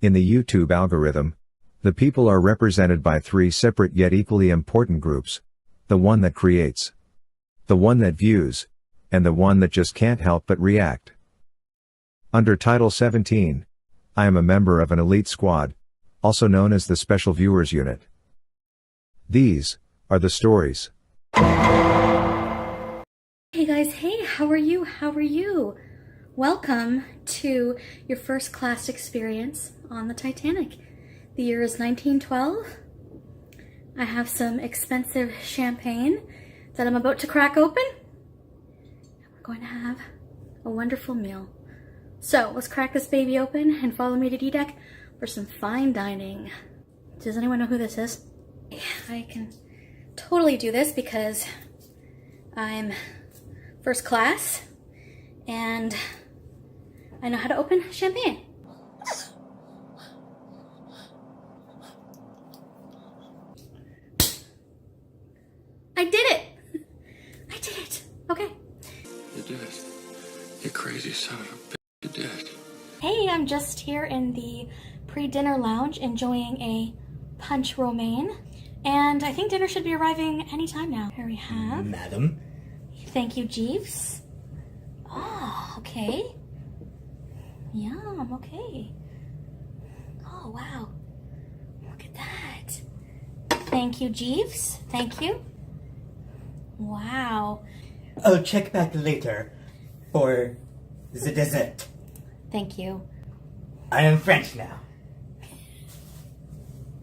In the YouTube algorithm, the people are represented by three separate yet equally important groups: the one that creates, the one that views, and the one that just can't help but react. Under Title 17, I am a member of an elite squad, also known as the Special Viewers Unit. These are the stories. Hey guys, hey, how are you? How are you? Welcome to your first class experience on the Titanic. The year is 1912. I have some expensive champagne that I'm about to crack open. We're going to have a wonderful meal. So let's crack this baby open and follow me to D-Deck for some fine dining. Does anyone know who this is? I can totally do this because I'm first class and I know how to open champagne. I did it! I did it! Okay. You did it. You crazy son of a bitch. You did it. Hey, I'm just here in the pre-dinner lounge enjoying a punch romaine. And I think dinner should be arriving anytime now. Here we have. Madam. Thank you, Jeeves. Oh, okay. Yum, okay. Oh, wow. Look at that. Thank you, Jeeves. Thank you. Wow. I'll check back later for the dessert. Thank you. I am French now.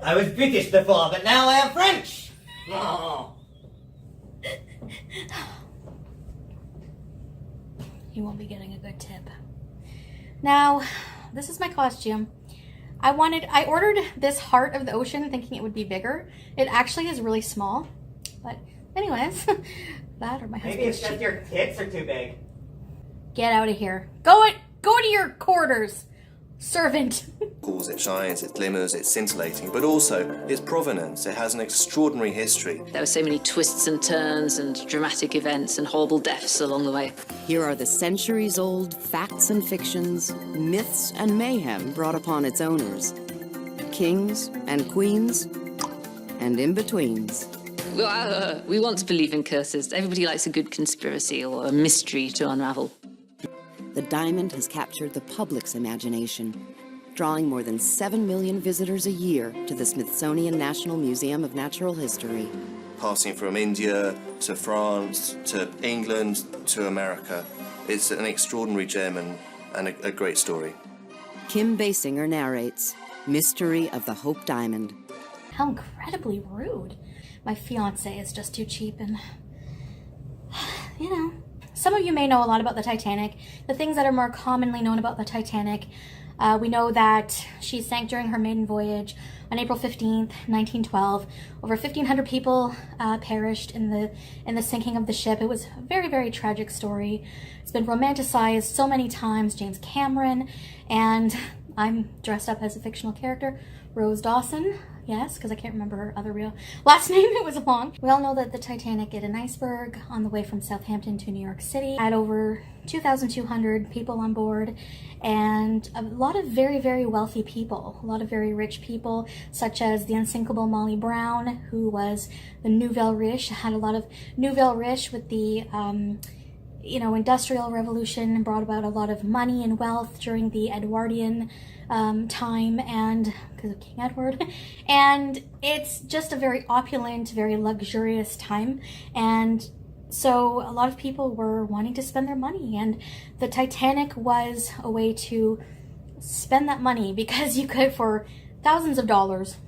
I was British before, but now I am French! Oh. You won't be getting a good tip. Now, this is my costume. I ordered this heart of the ocean thinking it would be bigger. It actually is really small. But anyways, that or my husband's. Maybe it's just your tits are too big. Get out of here. Go to your quarters, servant. It shines, it glimmers, it's scintillating, but also its provenance. It has an extraordinary history. There were so many twists and turns and dramatic events and horrible deaths along the way. Here are the centuries-old facts and fictions, myths and mayhem brought upon its owners. Kings and queens and in-betweens. We want to believe in curses. Everybody likes a good conspiracy or a mystery to unravel. The diamond has captured the public's imagination, drawing more than 7 million visitors a year to the Smithsonian National Museum of Natural History. Passing from India to France to England to America. It's an extraordinary gem and a great story. Kim Basinger narrates Mystery of the Hope Diamond. How incredibly rude. My fiance is just too cheap and, you know. Some of you may know a lot about the Titanic. The things that are more commonly known about the Titanic, we know that she sank during her maiden voyage on April 15th, 1912. Over 1,500 people perished in the sinking of the ship. It was a very, very tragic story. It's been romanticized so many times. James Cameron, and I'm dressed up as a fictional character, Rose Dawson. Yes, because I can't remember her other real last name. It was long. We all know that the Titanic hit an iceberg on the way from Southampton to New York City. Had over 2,200 people on board and a lot of very, very wealthy people, a lot of very rich people, such as the unsinkable Molly Brown, who was the nouvelle riche, had a lot of nouvelle riche with the Industrial Revolution, and brought about a lot of money and wealth during the Edwardian time, and because of King Edward. And it's just a very opulent, very luxurious time. And so a lot of people were wanting to spend their money, and the Titanic was a way to spend that money, because you could, for thousands of dollars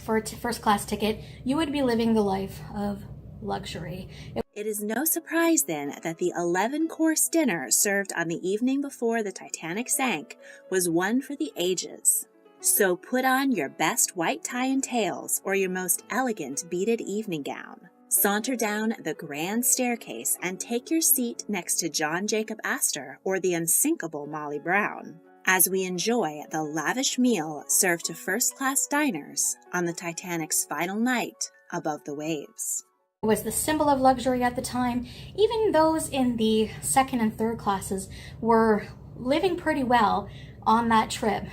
for a first class ticket, you would be living the life of luxury. It is no surprise then that the 11-course dinner served on the evening before the Titanic sank was one for the ages. So put on your best white tie and tails or your most elegant beaded evening gown. Saunter down the grand staircase and take your seat next to John Jacob Astor or the unsinkable Molly Brown, as we enjoy the lavish meal served to first-class diners on the Titanic's final night above the waves. It was the symbol of luxury at the time. Even those in the second and third classes were living pretty well. on that trip,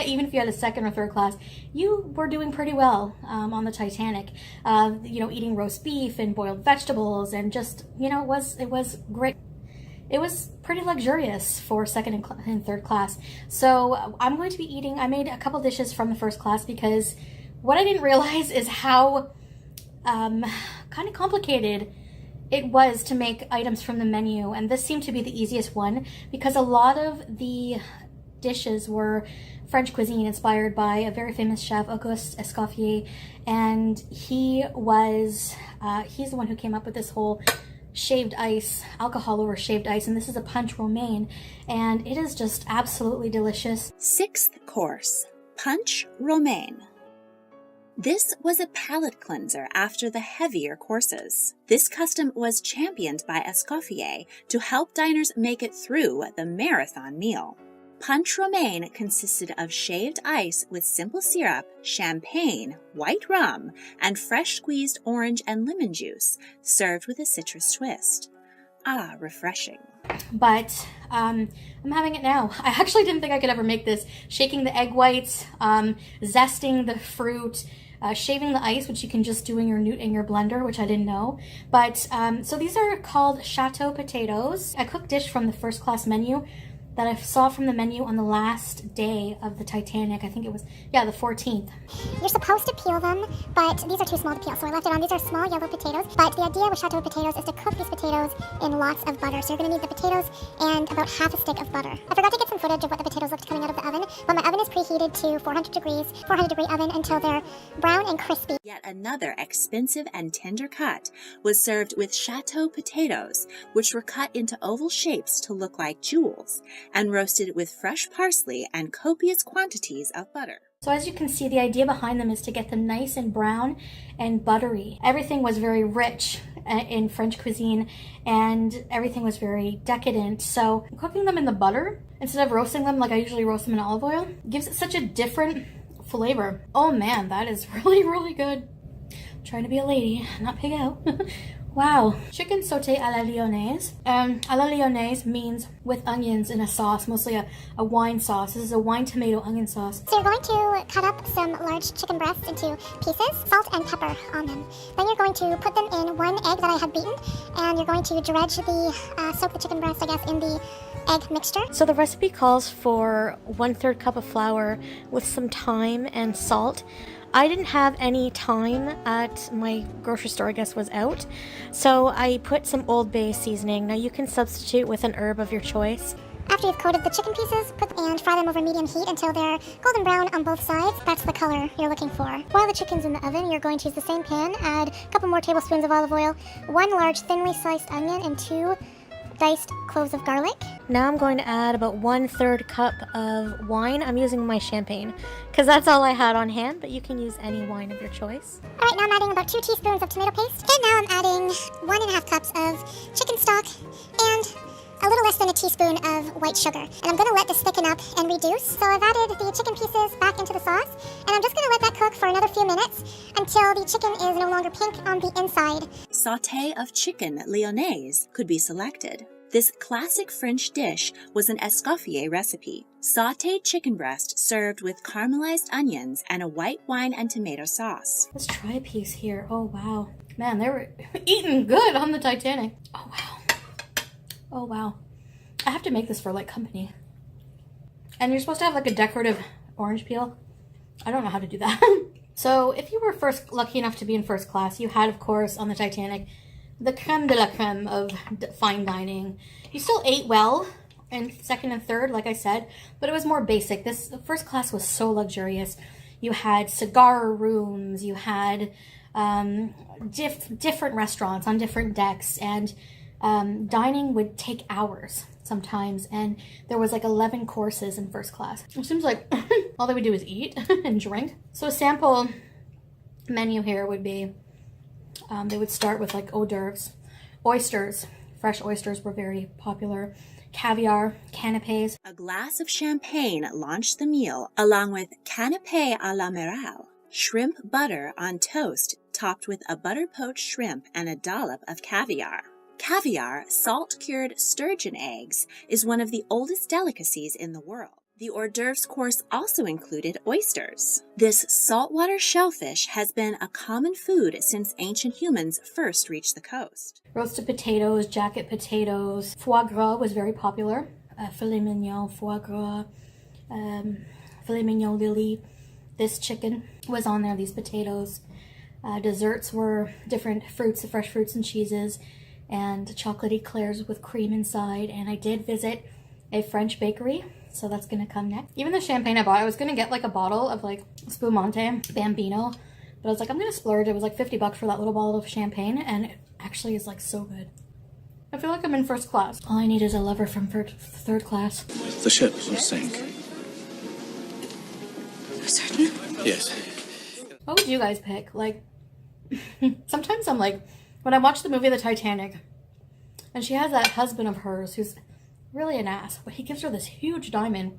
even if you had a second or third class, you were doing pretty well on the Titanic. You know, eating roast beef and boiled vegetables, and just, you know, it was great. It was pretty luxurious for second and third class. So I'm going to be eating, I made a couple dishes from the first class, because what I didn't realize is how kind of complicated it was to make items from the menu. And this seemed to be the easiest one, because a lot of the dishes were French cuisine inspired by a very famous chef, Auguste Escoffier, and he's the one who came up with this whole shaved ice, alcohol over shaved ice, and this is a punch romaine, and it is just absolutely delicious. 6th course, punch romaine. This was a palate cleanser after the heavier courses. This custom was championed by Escoffier to help diners make it through the marathon meal. Punch romaine consisted of shaved ice with simple syrup, champagne, white rum, and fresh squeezed orange and lemon juice, served with a citrus twist. Ah, refreshing. But I'm having it now. I actually didn't think I could ever make this. Shaking the egg whites, zesting the fruit, shaving the ice, which you can just do in your blender, which I didn't know. But so these are called chateau potatoes, a cooked dish from the first class menu that I saw from the menu on the last day of the Titanic. I think it was, the 14th. You're supposed to peel them, but these are too small to peel, so I left it on. These are small yellow potatoes, but the idea with chateau potatoes is to cook these potatoes in lots of butter. So you're going to need the potatoes and about half a stick of butter. I forgot to get some footage of what the potatoes looked coming out of the oven, but my oven is preheated to 400 degree oven until they're brown and crispy. Yet another expensive and tender cut was served with chateau potatoes, which were cut into oval shapes to look like jewels, and roasted with fresh parsley and copious quantities of butter. So as you can see, the idea behind them is to get them nice and brown and buttery. Everything was very rich in French cuisine, and everything was very decadent. So cooking them in the butter instead of roasting them like I usually roast them in olive oil gives it such a different flavor. Oh man, that is really, really good. I'm trying to be a lady, not pig out. Wow. Chicken sauté à la lyonnaise. À la lyonnaise means with onions in a sauce, mostly a wine sauce. This is a wine tomato onion sauce. So you're going to cut up some large chicken breasts into pieces, salt and pepper on them. Then you're going to put them in one egg that I had beaten, and you're going to dredge soak the chicken breast, I guess, in the egg mixture. So the recipe calls for 1/3 cup of flour with some thyme and salt. I didn't have any thyme at my grocery store, I guess was out. So I put some Old Bay seasoning. Now you can substitute with an herb of your choice. After you've coated the chicken pieces, and fry them over medium heat until they're golden brown on both sides. That's the color you're looking for. While the chicken's in the oven, you're going to use the same pan, add a couple more tablespoons of olive oil, 1 large thinly sliced onion, and 2 diced cloves of garlic. Now I'm going to add about 1/3 cup of wine. I'm using my champagne because that's all I had on hand, but you can use any wine of your choice. All right, now I'm adding about 2 teaspoons of tomato paste. And now I'm adding 1.5 cups of chicken stock and a little less than a teaspoon of white sugar. And I'm going to let this thicken up and reduce. So I've added the chicken pieces back into the sauce, and I'm just going to let that cook for another few minutes until the chicken is no longer pink on the inside. Sauté of chicken lyonnaise could be selected. This classic French dish was an Escoffier recipe. Sautéed chicken breast served with caramelized onions and a white wine and tomato sauce. Let's try a piece here. Oh wow. Man, they were eating good on the Titanic. Oh wow. Oh wow. I have to make this for like company. And you're supposed to have like a decorative orange peel. I don't know how to do that. So if you were lucky enough to be in first class, you had, of course, on the Titanic, the creme de la creme of fine dining. You still ate well in second and third, like I said, but it was more basic. The first class was so luxurious. You had cigar rooms, you had different restaurants on different decks, and dining would take hours sometimes, and there was like 11 courses in first class. It seems like all they would do is eat and drink. So a sample menu here would be, they would start with like hors d'oeuvres, oysters. Fresh oysters were very popular. Caviar, canapes. A glass of champagne launched the meal, along with canapé à la morale, shrimp butter on toast topped with a butter-poached shrimp and a dollop of caviar. Caviar, salt-cured sturgeon eggs, is one of the oldest delicacies in the world. The hors d'oeuvres course also included oysters. This saltwater shellfish has been a common food since ancient humans first reached the coast. Roasted potatoes, jacket potatoes. Foie gras was very popular. Filet mignon, foie gras, filet mignon lily. This chicken was on there, these potatoes. Desserts were different fruits, fresh fruits and cheeses, and chocolate eclairs with cream inside. And I did visit a French bakery, so that's gonna come next. Even the champagne I bought, I was gonna get like a bottle of like Spumante Bambino, but I was like, I'm gonna splurge. It was like 50 bucks for that little bottle of champagne, and it actually is like so good. I feel like I'm in first class. All I need is a lover from third class. The ship will sink. You're certain? Yes. What would you guys pick? Like, sometimes I'm like, when I watch the movie The Titanic, and she has that husband of hers who's really an ass, but he gives her this huge diamond,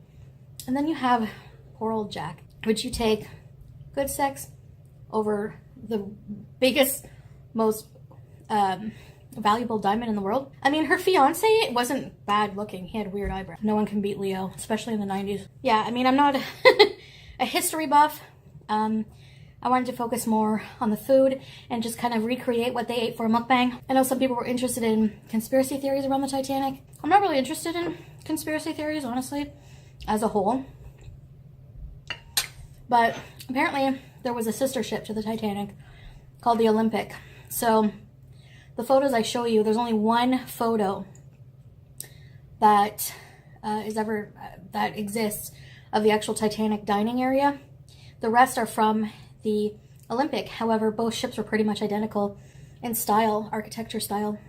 and then you have poor old Jack. Would you take good sex over the biggest, most valuable diamond in the world? I mean, her fiance wasn't bad looking. He had weird eyebrows. No one can beat Leo, especially in the 90s. Yeah, I mean, I'm not a history buff. I wanted to focus more on the food and just kind of recreate what they ate for a mukbang. I know some people were interested in conspiracy theories around the Titanic. I'm not really interested in conspiracy theories, honestly, as a whole. But apparently there was a sister ship to the Titanic called the Olympic. So the photos I show you, there's only one photo that that exists of the actual Titanic dining area. The rest are from the Olympic. However, both ships were pretty much identical in style, architecture style.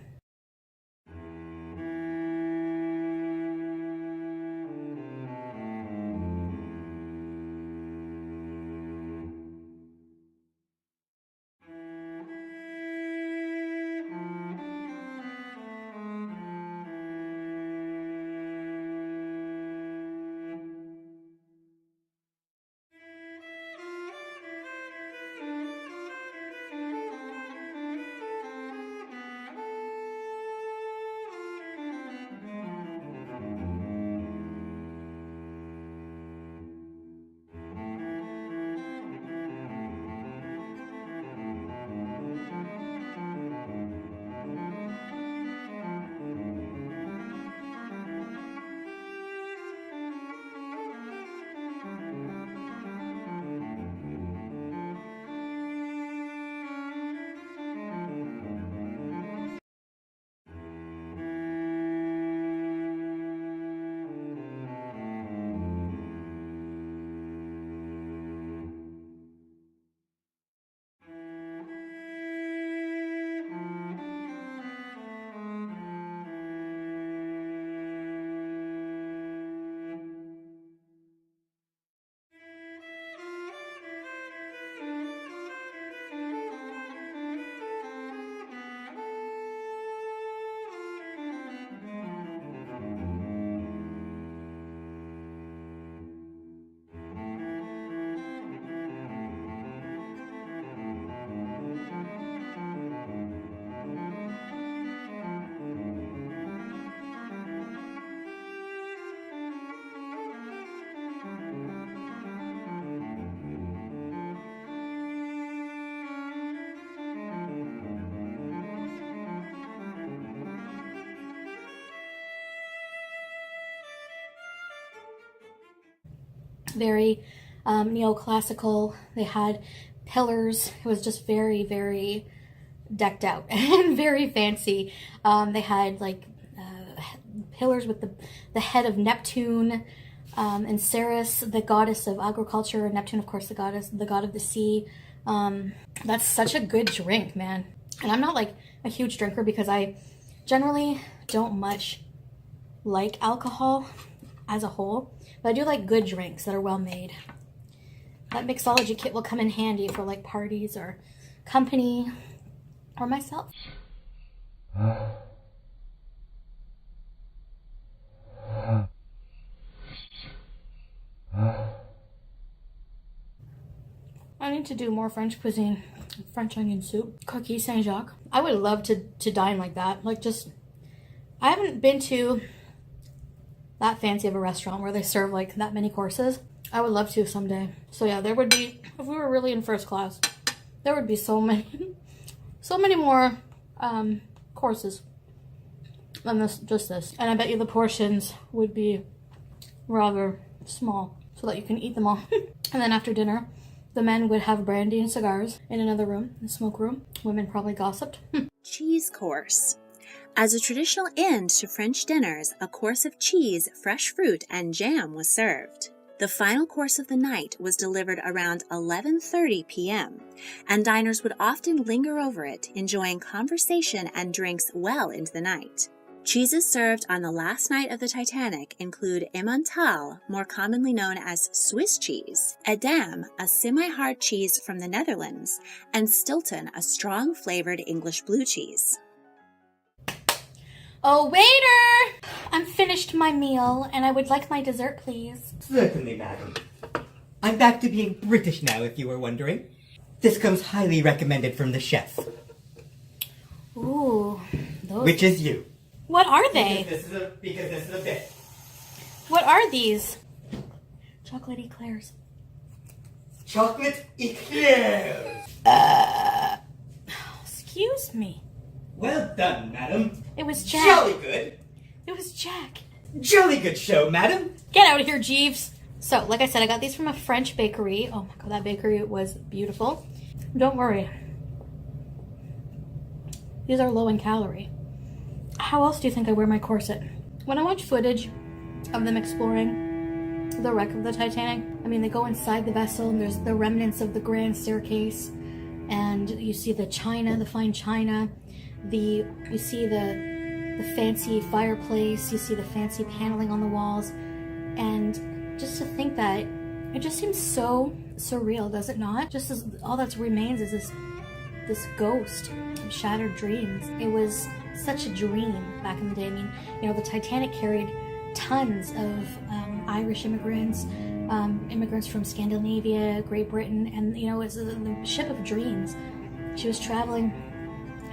Very neoclassical. They had pillars. It was just very, very decked out and very fancy. They had like pillars with the head of Neptune, and Ceres, the goddess of agriculture, and Neptune, of course, the god of the sea. That's such a good drink, man. And I'm not like a huge drinker because I generally don't much like alcohol as a whole, but I do like good drinks that are well made. That mixology kit will come in handy for like parties or company or myself. I need to do more French cuisine. French onion soup, coquille Saint-Jacques. I would love to dine like that. Like, just, I haven't been to that fancy of a restaurant where they serve like that many courses. I would love to someday. So yeah, there would be, if we were really in first class, there would be so many, so many more courses than this, just this. And I bet you the portions would be rather small so that you can eat them all. And then after dinner, the men would have brandy and cigars in another room, the smoke room. Women probably gossiped. Cheese course. As a traditional end to French dinners, a course of cheese, fresh fruit, and jam was served. The final course of the night was delivered around 11:30 p.m., and diners would often linger over it, enjoying conversation and drinks well into the night. Cheeses served on the last night of the Titanic include Emmental, more commonly known as Swiss cheese, Edam, a semi-hard cheese from the Netherlands, and Stilton, a strong flavored English blue cheese. Oh, waiter! I'm finished my meal, and I would like my dessert, please. Certainly, madam. I'm back to being British now, if you were wondering. This comes highly recommended from the chef. Ooh, those... Which is you. What are they? Because this is a bit. What are these? Chocolate eclairs. Chocolate eclairs! Excuse me. Well done, madam. It was Jack. Jolly good. It was Jack. Jolly good show, madam. Get out of here, Jeeves. So, like I said, I got these from a French bakery. Oh my god, that bakery was beautiful. Don't worry. These are low in calorie. How else do you think I wear my corset? When I watch footage of them exploring the wreck of the Titanic, I mean, they go inside the vessel and there's the remnants of the grand staircase, and you see the china, the fine china, you see the fancy fireplace, you see the fancy paneling on the walls, and just to think that it just seems so surreal, does it not? Just as all that remains is this ghost of shattered dreams. It was such a dream back in the day. I mean, you know, the Titanic carried tons of Irish immigrants, immigrants from Scandinavia, Great Britain, and you know, it's the ship of dreams. She was traveling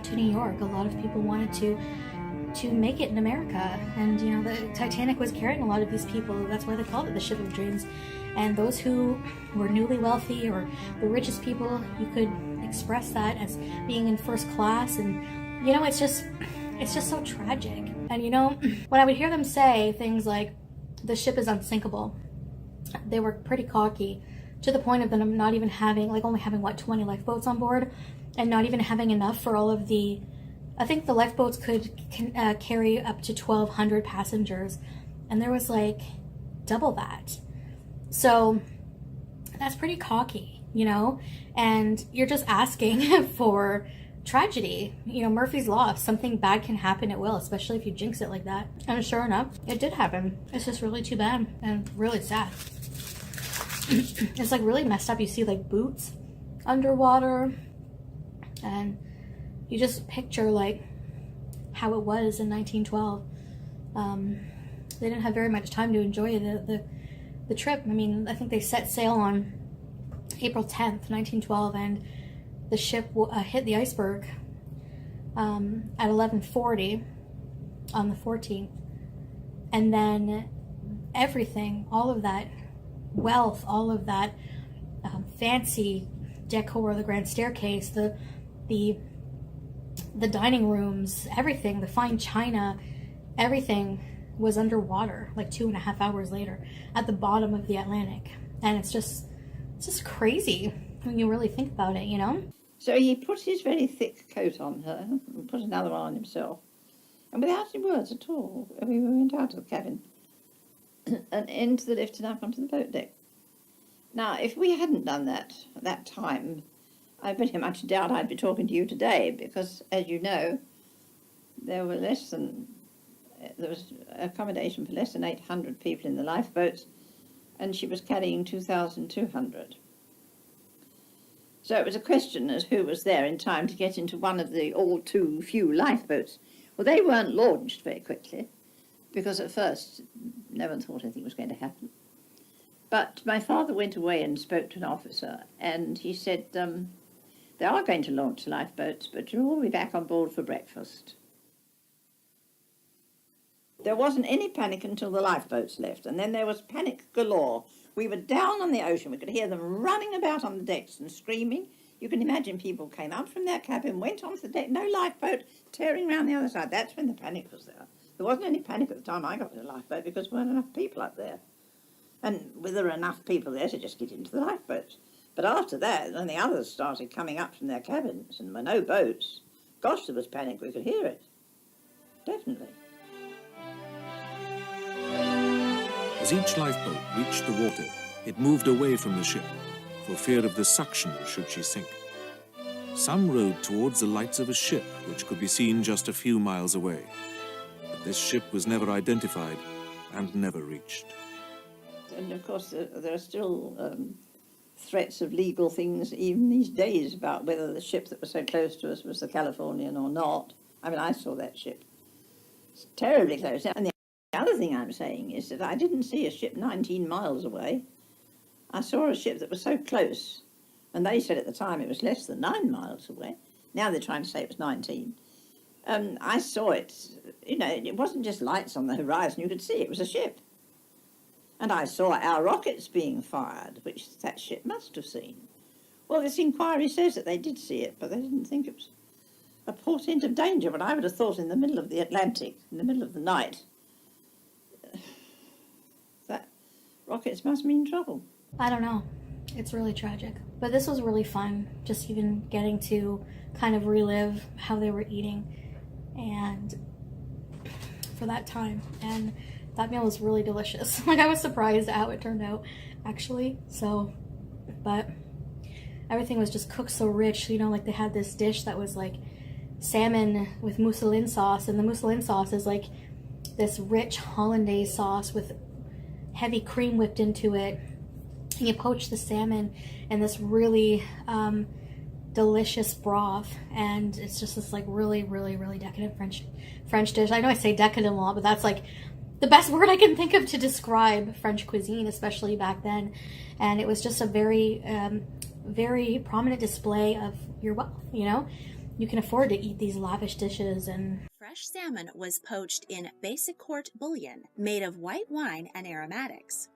to New York. A lot of people wanted to make it in America, and you know, the Titanic was carrying a lot of these people. That's why they called it the ship of dreams. And those who were newly wealthy or the richest people, you could express that as being in first class. And you know, it's just so tragic. And you know, when I would hear them say things like the ship is unsinkable, they were pretty cocky, to the point of them not even having, like, only having what, 20 lifeboats on board, and not even having enough for all of the, I think the lifeboats could carry up to 1,200 passengers, and there was like double that. So that's pretty cocky, you know, and you're just asking for tragedy. You know, Murphy's Law, if something bad can happen, it will, especially if you jinx it like that. And sure enough, it did happen. It's just really too bad and really sad. It's like really messed up. You see like boots underwater, and you just picture like how it was in 1912. They didn't have very much time to enjoy the trip. I mean, I think they set sail on April 10th, 1912, and the ship hit the iceberg at 11:40 on the 14th. And then everything, all of that wealth, all of that fancy decor, the grand staircase, the dining rooms, everything, the fine china, everything was underwater like 2.5 hours later at the bottom of the Atlantic. And it's just crazy when you really think about it, you know? So he put his very thick coat on her and put another one on himself. And without any words at all, we went out of the cabin and into the lift and up onto the boat deck. Now, if we hadn't done that at that time, I very much doubt I'd be talking to you today, because, as you know, there was accommodation for less than 800 people in the lifeboats, and she was carrying 2,200. So it was a question as who was there in time to get into one of the all too few lifeboats. Well, they weren't launched very quickly, because at first no one thought anything was going to happen. But my father went away and spoke to an officer, and he said, they are going to launch lifeboats, but you'll all be back on board for breakfast. There wasn't any panic until the lifeboats left, and then there was panic galore. We were down on the ocean. We could hear them running about on the decks and screaming. You can imagine people came up from their cabin, went onto the deck, no lifeboat, tearing around the other side. That's when the panic was there. There wasn't any panic at the time I got in the lifeboat because there weren't enough people up there. And there were enough people there to just get into the lifeboats. But after that, when the others started coming up from their cabins and there were no boats, gosh, there was panic. We could hear it. Definitely. As each lifeboat reached the water, it moved away from the ship, for fear of the suction should she sink. Some rowed towards the lights of a ship which could be seen just a few miles away. But this ship was never identified and never reached. And of course, there are still threats of legal things even these days about whether the ship that was so close to us was the Californian or not. I mean, I saw that ship. It's terribly close. And the other thing I'm saying is that I didn't see a ship 19 miles away. I saw a ship that was so close, and they said at the time it was less than 9 miles away. Now they're trying to say it was 19. I saw it, you know, it wasn't just lights on the horizon, you could see it was a ship. And I saw our rockets being fired, which that ship must have seen. Well, this inquiry says that they did see it, but they didn't think it was a portent of danger. But I would have thought in the middle of the Atlantic, in the middle of the night, that rockets must mean trouble. I don't know. It's really tragic. But this was really fun, just even getting to kind of relive how they were eating and for that time. And that meal was really delicious. Like, I was surprised at how it turned out, actually. So, but everything was just cooked so rich. You know, like they had this dish that was like salmon with mousseline sauce, and the mousseline sauce is like this rich hollandaise sauce with heavy cream whipped into it. And you poach the salmon in this really delicious broth, and it's just this like really, really, really decadent French dish. I know I say decadent a lot, but that's like the best word I can think of to describe French cuisine, especially back then. And it was just a very, very prominent display of your wealth, you know? You can afford to eat these lavish dishes. And fresh salmon was poached in basic court bouillon made of white wine and aromatics.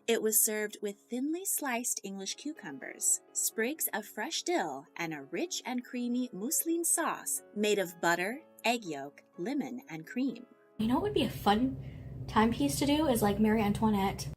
It was served with thinly sliced English cucumbers, sprigs of fresh dill, and a rich and creamy mousseline sauce made of butter, egg yolk, lemon, and cream. You know what would be a fun timepiece to do is like Marie Antoinette.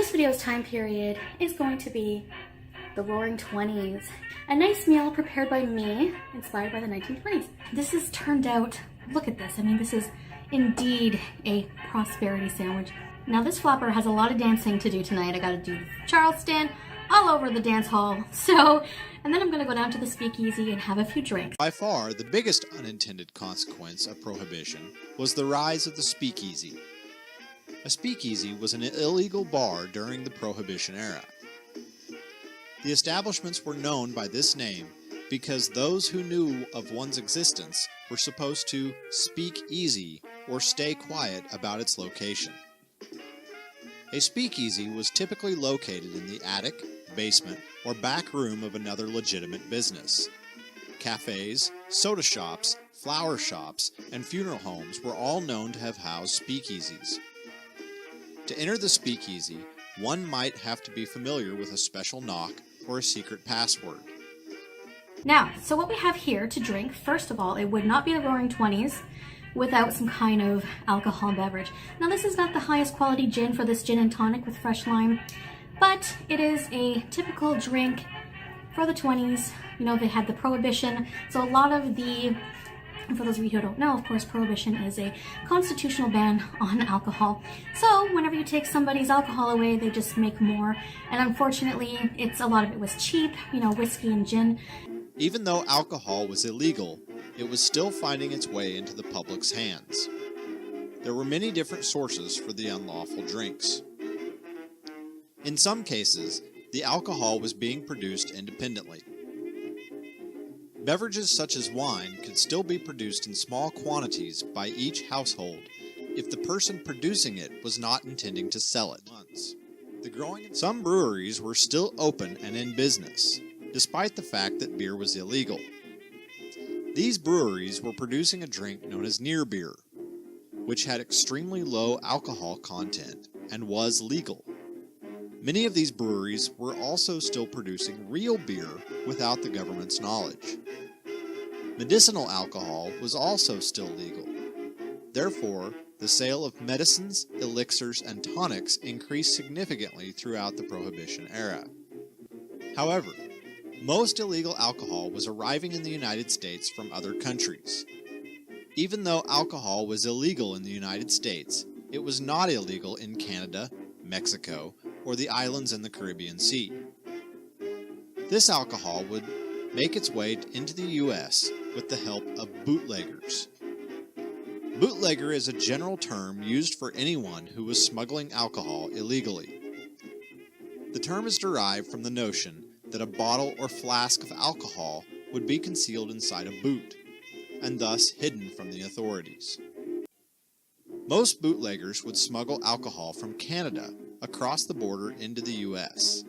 this video's time period is going to be the Roaring 20s. A nice meal prepared by me, inspired by the 1920s. This has turned out, look at this. I mean, this is indeed a prosperity sandwich. Now this flopper has a lot of dancing to do tonight. I gotta do Charleston all over the dance hall. And then I'm gonna go down to the speakeasy and have a few drinks. By far, the biggest unintended consequence of prohibition was the rise of the speakeasy. A speakeasy was an illegal bar during the Prohibition era. The establishments were known by this name because those who knew of one's existence were supposed to speak easy or stay quiet about its location. A speakeasy was typically located in the attic, basement, or back room of another legitimate business. Cafes, soda shops, flower shops, and funeral homes were all known to have housed speakeasies. To enter the speakeasy, one might have to be familiar with a special knock or a secret password. Now, so what we have here to drink, first of all, it would not be the Roaring 20s without some kind of alcohol beverage. Now this is not the highest quality gin for this gin and tonic with fresh lime, but it is a typical drink for the 20s. You know, they had the Prohibition, so a lot of the, and for those of you who don't know, of course, Prohibition is a constitutional ban on alcohol. So whenever you take somebody's alcohol away, they just make more. And unfortunately, a lot of it was cheap, you know, whiskey and gin. Even though alcohol was illegal, it was still finding its way into the public's hands. There were many different sources for the unlawful drinks. In some cases, the alcohol was being produced independently. Beverages such as wine could still be produced in small quantities by each household if the person producing it was not intending to sell it. Some breweries were still open and in business, despite the fact that beer was illegal. These breweries were producing a drink known as near beer, which had extremely low alcohol content and was legal. Many of these breweries were also still producing real beer without the government's knowledge. Medicinal alcohol was also still legal. Therefore, the sale of medicines, elixirs, and tonics increased significantly throughout the Prohibition era. However, most illegal alcohol was arriving in the United States from other countries. Even though alcohol was illegal in the United States, it was not illegal in Canada, Mexico, or the islands in the Caribbean Sea. This alcohol would make its way into the U.S. with the help of bootleggers. Bootlegger is a general term used for anyone who was smuggling alcohol illegally. The term is derived from the notion that a bottle or flask of alcohol would be concealed inside a boot, and thus hidden from the authorities. Most bootleggers would smuggle alcohol from Canada across the border into the U.S.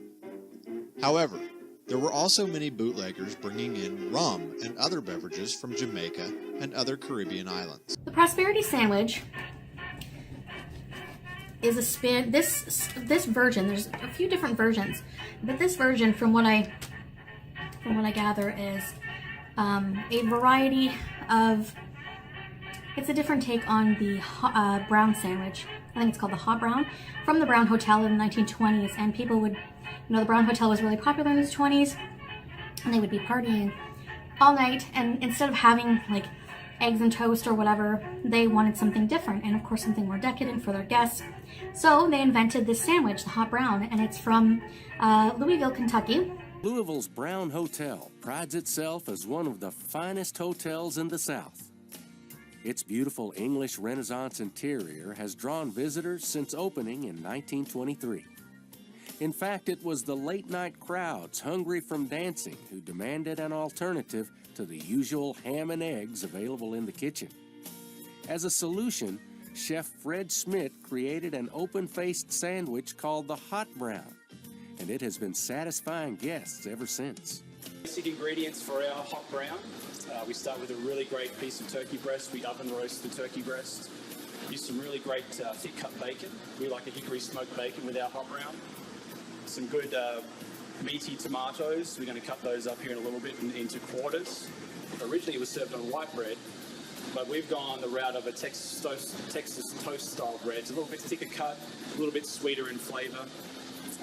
However, there were also many bootleggers bringing in rum and other beverages from Jamaica and other Caribbean islands. The prosperity sandwich is a spin. This version, there's a few different versions, but this version, from what I gather, is a variety of. It's a different take on the brown sandwich. I think it's called the hot brown, from the Brown Hotel in the 1920s, and people would, you know, the Brown Hotel was really popular in the 20s, and they would be partying all night, and instead of having like eggs and toast or whatever, they wanted something different, and of course something more decadent for their guests. So they invented this sandwich, the hot brown, and it's from Louisville, Kentucky. Louisville's Brown Hotel prides itself as one of the finest hotels in the South. Its beautiful English Renaissance interior has drawn visitors since opening in 1923. In fact, it was the late-night crowds hungry from dancing who demanded an alternative to the usual ham and eggs available in the kitchen. As a solution, Chef Fred Schmidt created an open-faced sandwich called the Hot Brown, and it has been satisfying guests ever since. Basic ingredients for our hot brown. We start with a really great piece of turkey breast. We oven roast the turkey breast. Use some really great thick cut bacon. We like a hickory smoked bacon with our hot brown. Some good meaty tomatoes. We're going to cut those up here in a little bit into quarters. Originally it was served on white bread, but we've gone the route of a Texas toast style bread. It's a little bit thicker cut, a little bit sweeter in flavor.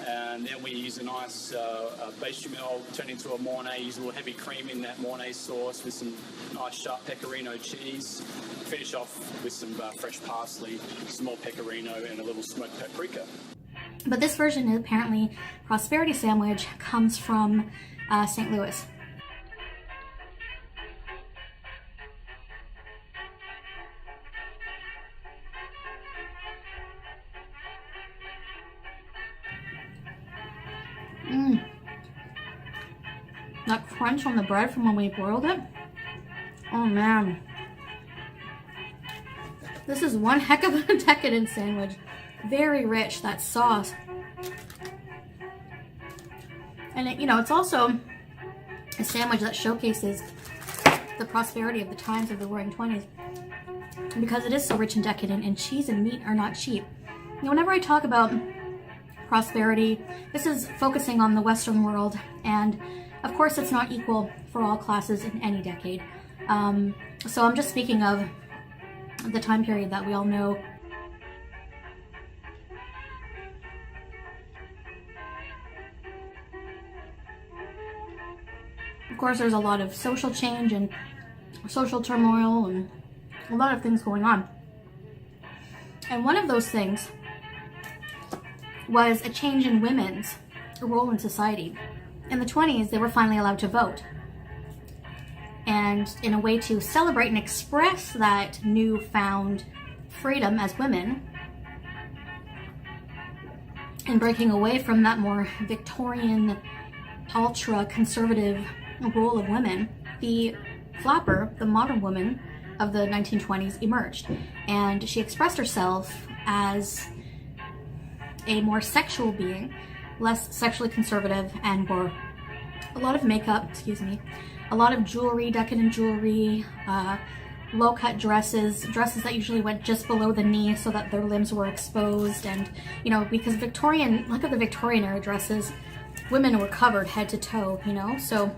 And then we use a nice bechamel turned into a Mornay, use a little heavy cream in that Mornay sauce with some nice sharp pecorino cheese. Finish off with some fresh parsley, some more pecorino, and a little smoked paprika. But this version, apparently, prosperity sandwich, comes from St. Louis. That crunch on the bread from when we boiled it. Oh man. This is one heck of a decadent sandwich. Very rich, that sauce. And it, you know, it's also a sandwich that showcases the prosperity of the times of the Roaring 20s. Because it is so rich and decadent, and cheese and meat are not cheap. You know, whenever I talk about prosperity, this is focusing on the Western world, and of course it's not equal for all classes in any decade. So I'm just speaking of the time period that we all know. Of course, there's a lot of social change and social turmoil and a lot of things going on. And one of those things was a change in women's role in society. In the 20s, they were finally allowed to vote. And in a way to celebrate and express that newfound freedom as women, and breaking away from that more Victorian, ultra-conservative role of women, the flapper, the modern woman of the 1920s, emerged. And she expressed herself as a more sexual being, less sexually conservative, and wore a lot of makeup, a lot of jewelry, decadent jewelry, low-cut dresses that usually went just below the knee so that their limbs were exposed. And, you know, because Victorian, look at the Victorian era dresses, women were covered head to toe, you know, so.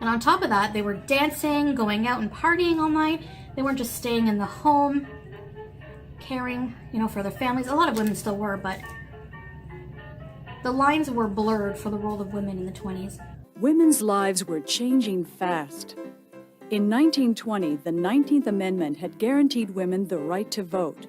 And on top of that, they were dancing, going out and partying all night. They weren't just staying in the home, caring, you know, for their families. A lot of women still were, but the lines were blurred for the role of women in the 20s. Women's lives were changing fast. In 1920, the 19th Amendment had guaranteed women the right to vote.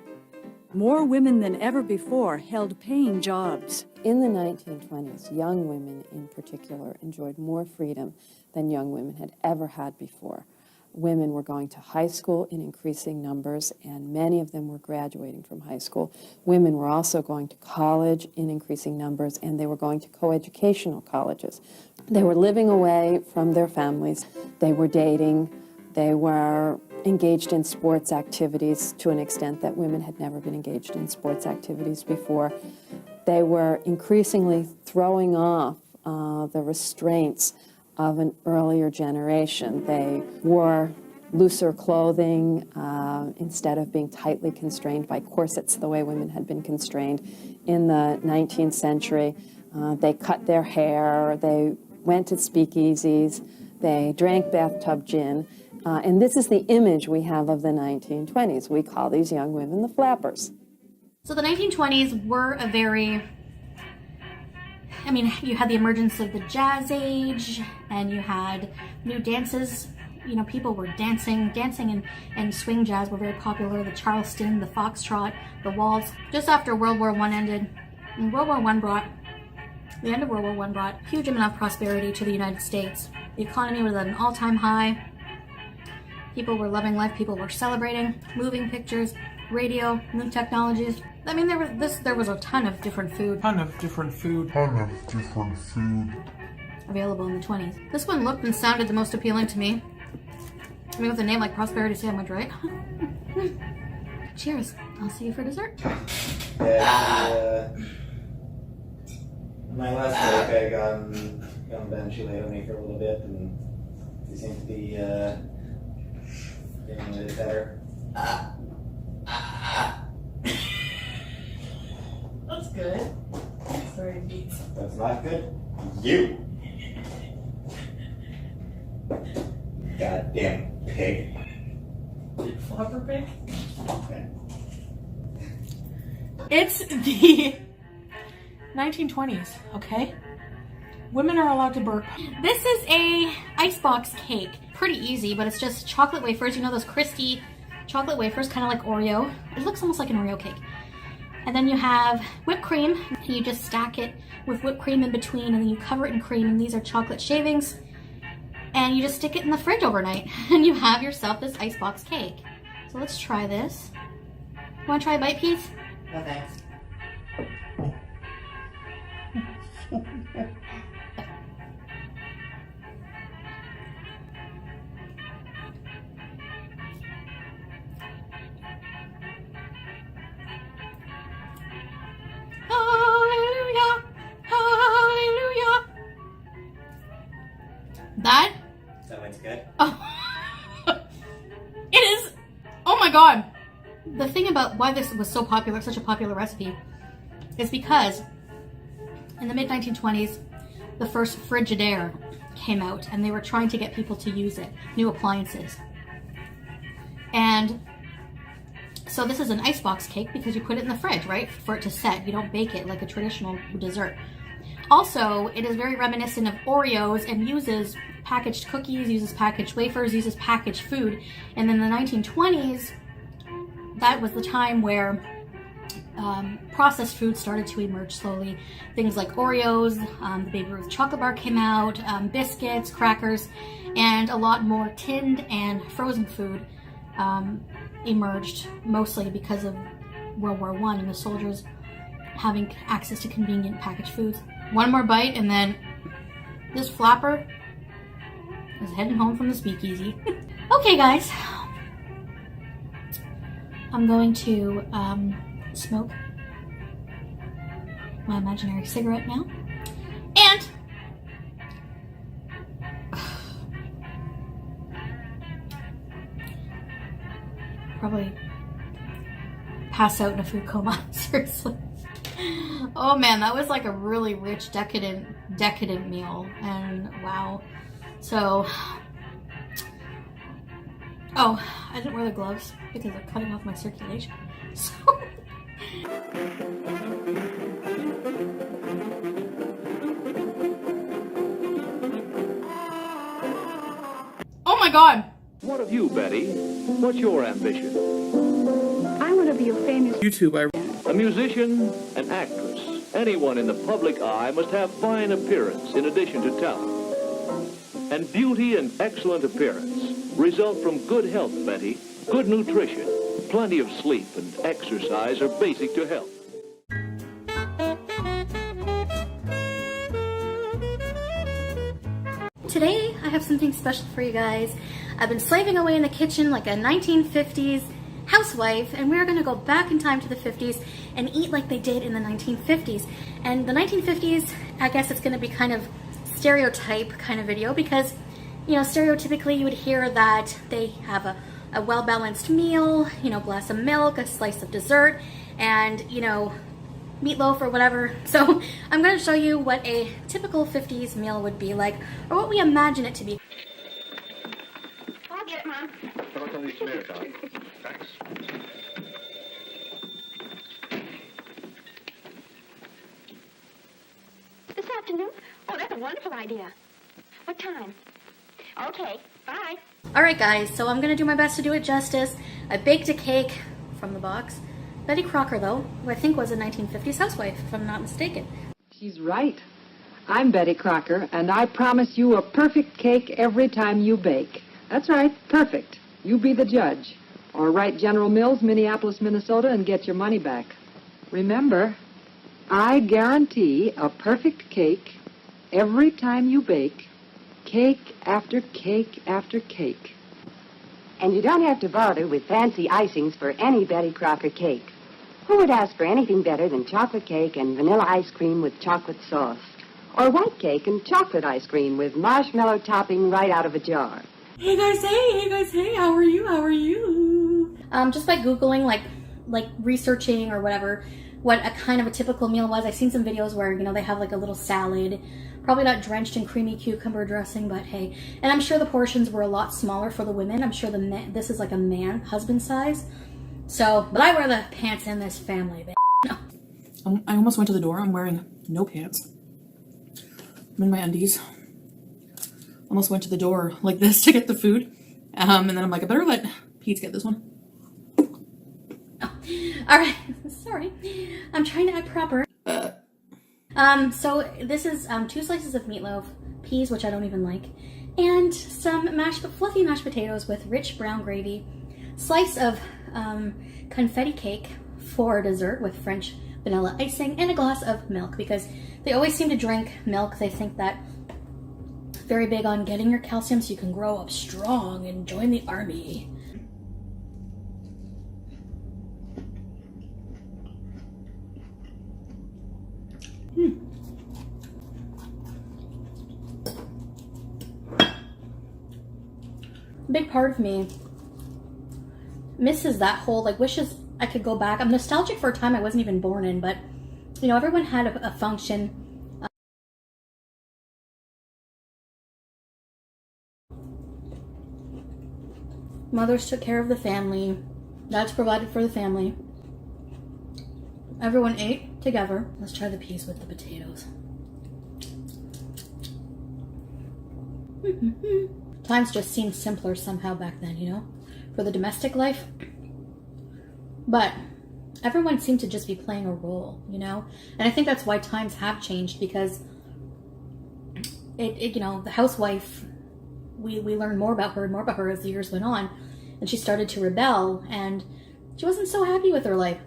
More women than ever before held paying jobs. In the 1920s, young women in particular enjoyed more freedom than young women had ever had before. Women were going to high school in increasing numbers, and many of them were graduating from high school. Women were also going to college in increasing numbers, and they were going to coeducational colleges. They were living away from their families. They were dating. They were engaged in sports activities to an extent that women had never been engaged in sports activities before. They were increasingly throwing off the restraints of an earlier generation. They wore looser clothing instead of being tightly constrained by corsets the way women had been constrained in the 19th century. They cut their hair, they went to speakeasies, they drank bathtub gin, and this is the image we have of the 1920s. We call these young women the flappers. So the 1920s were a very, I mean, you had the emergence of the jazz age, and you had new dances. You know, people were dancing and swing jazz were very popular. The Charleston, the foxtrot, the waltz. Just after World War I ended, and the end of World War I brought huge amount of prosperity to the United States. The economy was at an all-time high. People were loving life. People were celebrating. Moving pictures, radio, new technologies. I mean, there was a ton of different food. Available in the 20s. This one looked and sounded the most appealing to me. I mean, with a name like Prosperity Sandwich, right? Cheers. I'll see you for dessert. Yeah, my last week I got on bench. She laid on me for a little bit, and she seemed to be getting a bit better. That's good. Sorry, Beats. That's not good. You. Goddamn pig. Flopper pig? It's the 1920s, okay? Women are allowed to burp. This is a icebox cake. Pretty easy, but it's just chocolate wafers. You know those crispy chocolate wafers, kind of like Oreo. It looks almost like an Oreo cake. And then you have whipped cream. You just stack it with whipped cream in between, and then you cover it in cream, and these are chocolate shavings. And you just stick it in the fridge overnight, and you have yourself this icebox cake. So let's try this. You wanna try a bite, Pete? No thanks. Hallelujah, hallelujah. That? That one's good. It is, oh my God. The thing about why this was so popular, such a popular recipe, is because in the mid-1920s, the first Frigidaire came out, and they were trying to get people to use it, new appliances. And so this is an icebox cake because you put it in the fridge, right, for it to set. You don't bake it like a traditional dessert. Also, it is very reminiscent of Oreos and uses packaged cookies, uses packaged wafers, uses packaged food. And in the 1920s, that was the time where processed food started to emerge slowly. Things like Oreos, the Baby Ruth chocolate bar came out, biscuits, crackers, and a lot more tinned and frozen food emerged, mostly because of World War I and the soldiers having access to convenient packaged foods. One more bite, and then this flapper is heading home from the speakeasy. Okay, guys. I'm going to smoke my imaginary cigarette now. And probably pass out in a food coma, seriously. Oh man, that was like a really rich, decadent meal, and wow. So, oh, I didn't wear the gloves because they're cutting off my circulation. So, oh my God. What of you, Betty? What's your ambition? I want to be a famous YouTuber. A musician, an actress. Anyone in the public eye must have fine appearance in addition to talent. And beauty and excellent appearance result from good health, Betty. Good nutrition, plenty of sleep, and exercise are basic to health. Today, I have something special for you guys. I've been slaving away in the kitchen like a 1950s housewife, and we're gonna go back in time to the 50s and eat like they did in the 1950s. And the 1950s, I guess it's gonna be kind of stereotype kind of video because, you know, stereotypically you would hear that they have a well-balanced meal, you know, glass of milk, a slice of dessert, and, you know, meatloaf or whatever. So I'm going to show you what a typical 50s meal would be like, or what we imagine it to be. I'll get it, Mom. Thanks. This afternoon? Oh, that's a wonderful idea. What time? Okay, bye. Alright guys, so I'm going to do my best to do it justice. I baked a cake from the box. Betty Crocker, though, who I think was a 1950s housewife, if I'm not mistaken. She's right. I'm Betty Crocker, and I promise you a perfect cake every time you bake. That's right, perfect. You be the judge. Or write General Mills, Minneapolis, Minnesota, and get your money back. Remember, I guarantee a perfect cake every time you bake, cake after cake after cake. And you don't have to bother with fancy icings for any Betty Crocker cake. Who would ask for anything better than chocolate cake and vanilla ice cream with chocolate sauce? Or white cake and chocolate ice cream with marshmallow topping right out of a jar? Hey guys, hey, how are you? Just by Googling, like researching or whatever, what a kind of a typical meal was. I've seen some videos where, you know, they have like a little salad, probably not drenched in creamy cucumber dressing, but hey. And I'm sure the portions were a lot smaller for the women. I'm sure this is like a husband size. So, but I wear the pants in this family, no. I almost went to the door. I'm wearing no pants. I'm in my undies. Almost went to the door like this to get the food. And then I'm like, I better let Pete get this one. All right, sorry. I'm trying to act proper. So this is 2 slices of meatloaf, peas, which I don't even like, and some fluffy mashed potatoes with rich brown gravy, slice of confetti cake for dessert with French vanilla icing, and a glass of milk, because they always seem to drink milk. They think that very big on getting your calcium so you can grow up strong and join the army. Big part of me misses that whole, like, wishes I could go back. I'm nostalgic for a time I wasn't even born in, but, you know, everyone had a function. Mothers took care of the family. Dads provided for the family. Everyone ate together. Let's try the peas with the potatoes. Times just seemed simpler somehow back then, you know, for the domestic life. But everyone seemed to just be playing a role, you know? And I think that's why times have changed, because you know, the housewife, we learned more about her as the years went on, and she started to rebel, and she wasn't so happy with her life.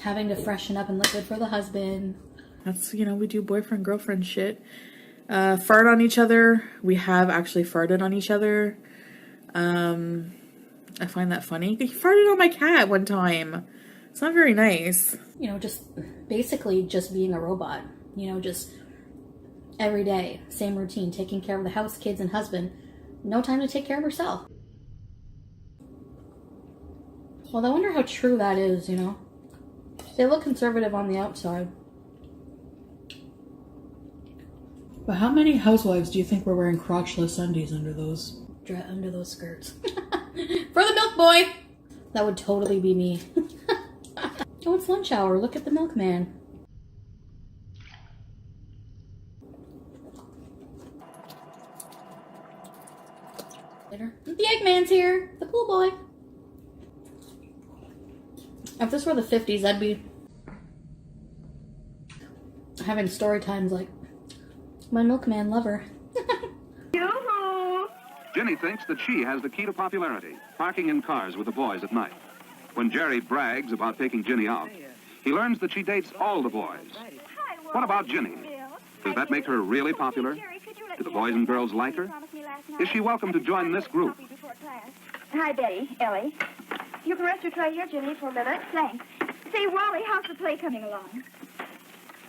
Having to freshen up and look good for the husband. That's, you know, we do boyfriend, girlfriend shit. Fart on each other. We have actually farted on each other. I find that funny. He farted on my cat one time. It's not very nice. You know, just basically just being a robot. You know, just every day, same routine, taking care of the house, kids, and husband. No time to take care of herself. Well, I wonder how true that is, you know. They look conservative on the outside. But how many housewives do you think were wearing crotchless undies under those skirts? For the milk boy! That would totally be me. Oh, it's lunch hour. Look at the milkman. Later. The Eggman's here. The pool boy. If this were the 50s, I'd be having story times like my milkman lover. Jenny thinks that she has the key to popularity, parking in cars with the boys at night. When Jerry brags about taking Ginny out, he learns that she dates all the boys. What about Ginny? Does that make her really popular? Do the boys and girls like her? Is she welcome to join this group? Hi, Betty, Ellie. You can rest your tray here, Ginny, for a minute. Thanks. Say, Wally, how's the play coming along?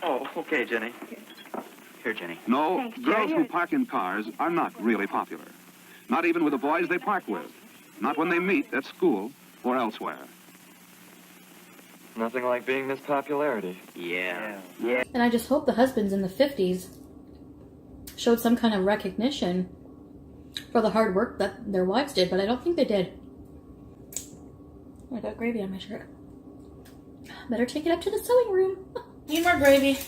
Oh, okay, Jenny. Here, Jenny. No, Thanks, girls Jerry. who park in cars are not really popular. Not even with the boys they park with. Not when they meet at school or elsewhere. Nothing like being this popularity. Yeah. And I just hope the husbands in the 50s showed some kind of recognition for the hard work that their wives did, but I don't think they did. I got gravy on my shirt. Better take it up to the sewing room. Need more gravy.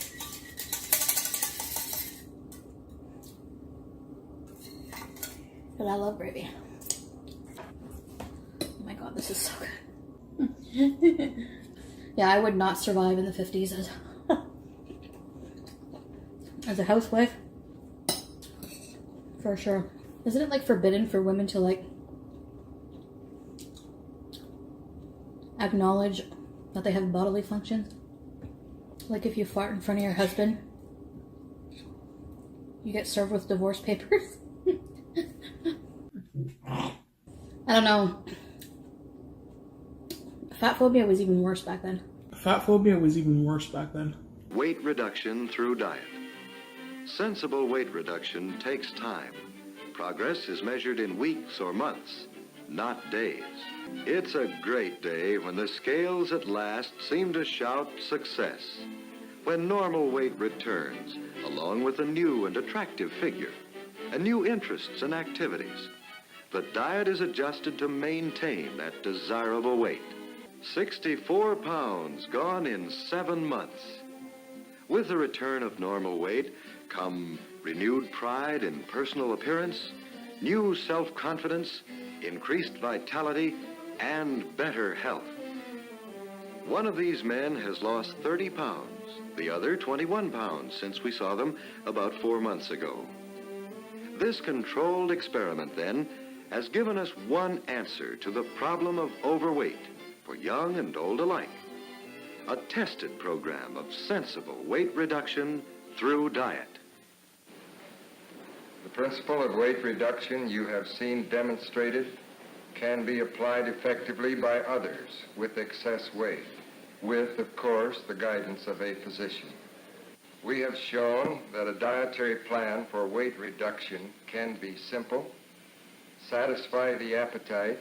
But I love gravy. Oh my god, this is so good. Yeah, I would not survive in the 50s as a housewife. For sure. Isn't it like forbidden for women to like acknowledge that they have bodily functions? Like if you fart in front of your husband, you get served with divorce papers. I don't know. Fat phobia was even worse back then. Weight reduction through diet. Sensible weight reduction takes time. Progress is measured in weeks or months, not days. It's a great day when the scales at last seem to shout success. When normal weight returns, along with a new and attractive figure, and new interests and activities. The diet is adjusted to maintain that desirable weight. 64 pounds gone in 7 months. With the return of normal weight come renewed pride in personal appearance, new self-confidence, increased vitality, and better health. One of these men has lost 30 pounds, the other 21 pounds since we saw them about 4 months ago. This controlled experiment, then, has given us one answer to the problem of overweight for young and old alike. A tested program of sensible weight reduction through diet. The principle of weight reduction you have seen demonstrated can be applied effectively by others with excess weight, with, of course, the guidance of a physician. We have shown that a dietary plan for weight reduction can be simple, satisfy the appetite,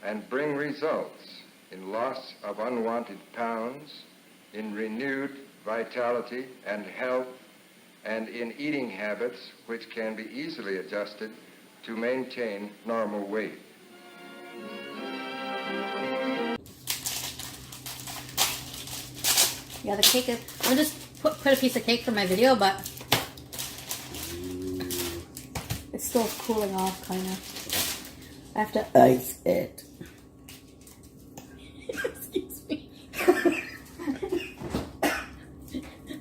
and bring results in loss of unwanted pounds, in renewed vitality and health, and in eating habits which can be easily adjusted to maintain normal weight. Yeah, the cake is... I'm just put a piece of cake for my video, but it's still cooling off, kind of. I have to ice it. Excuse me.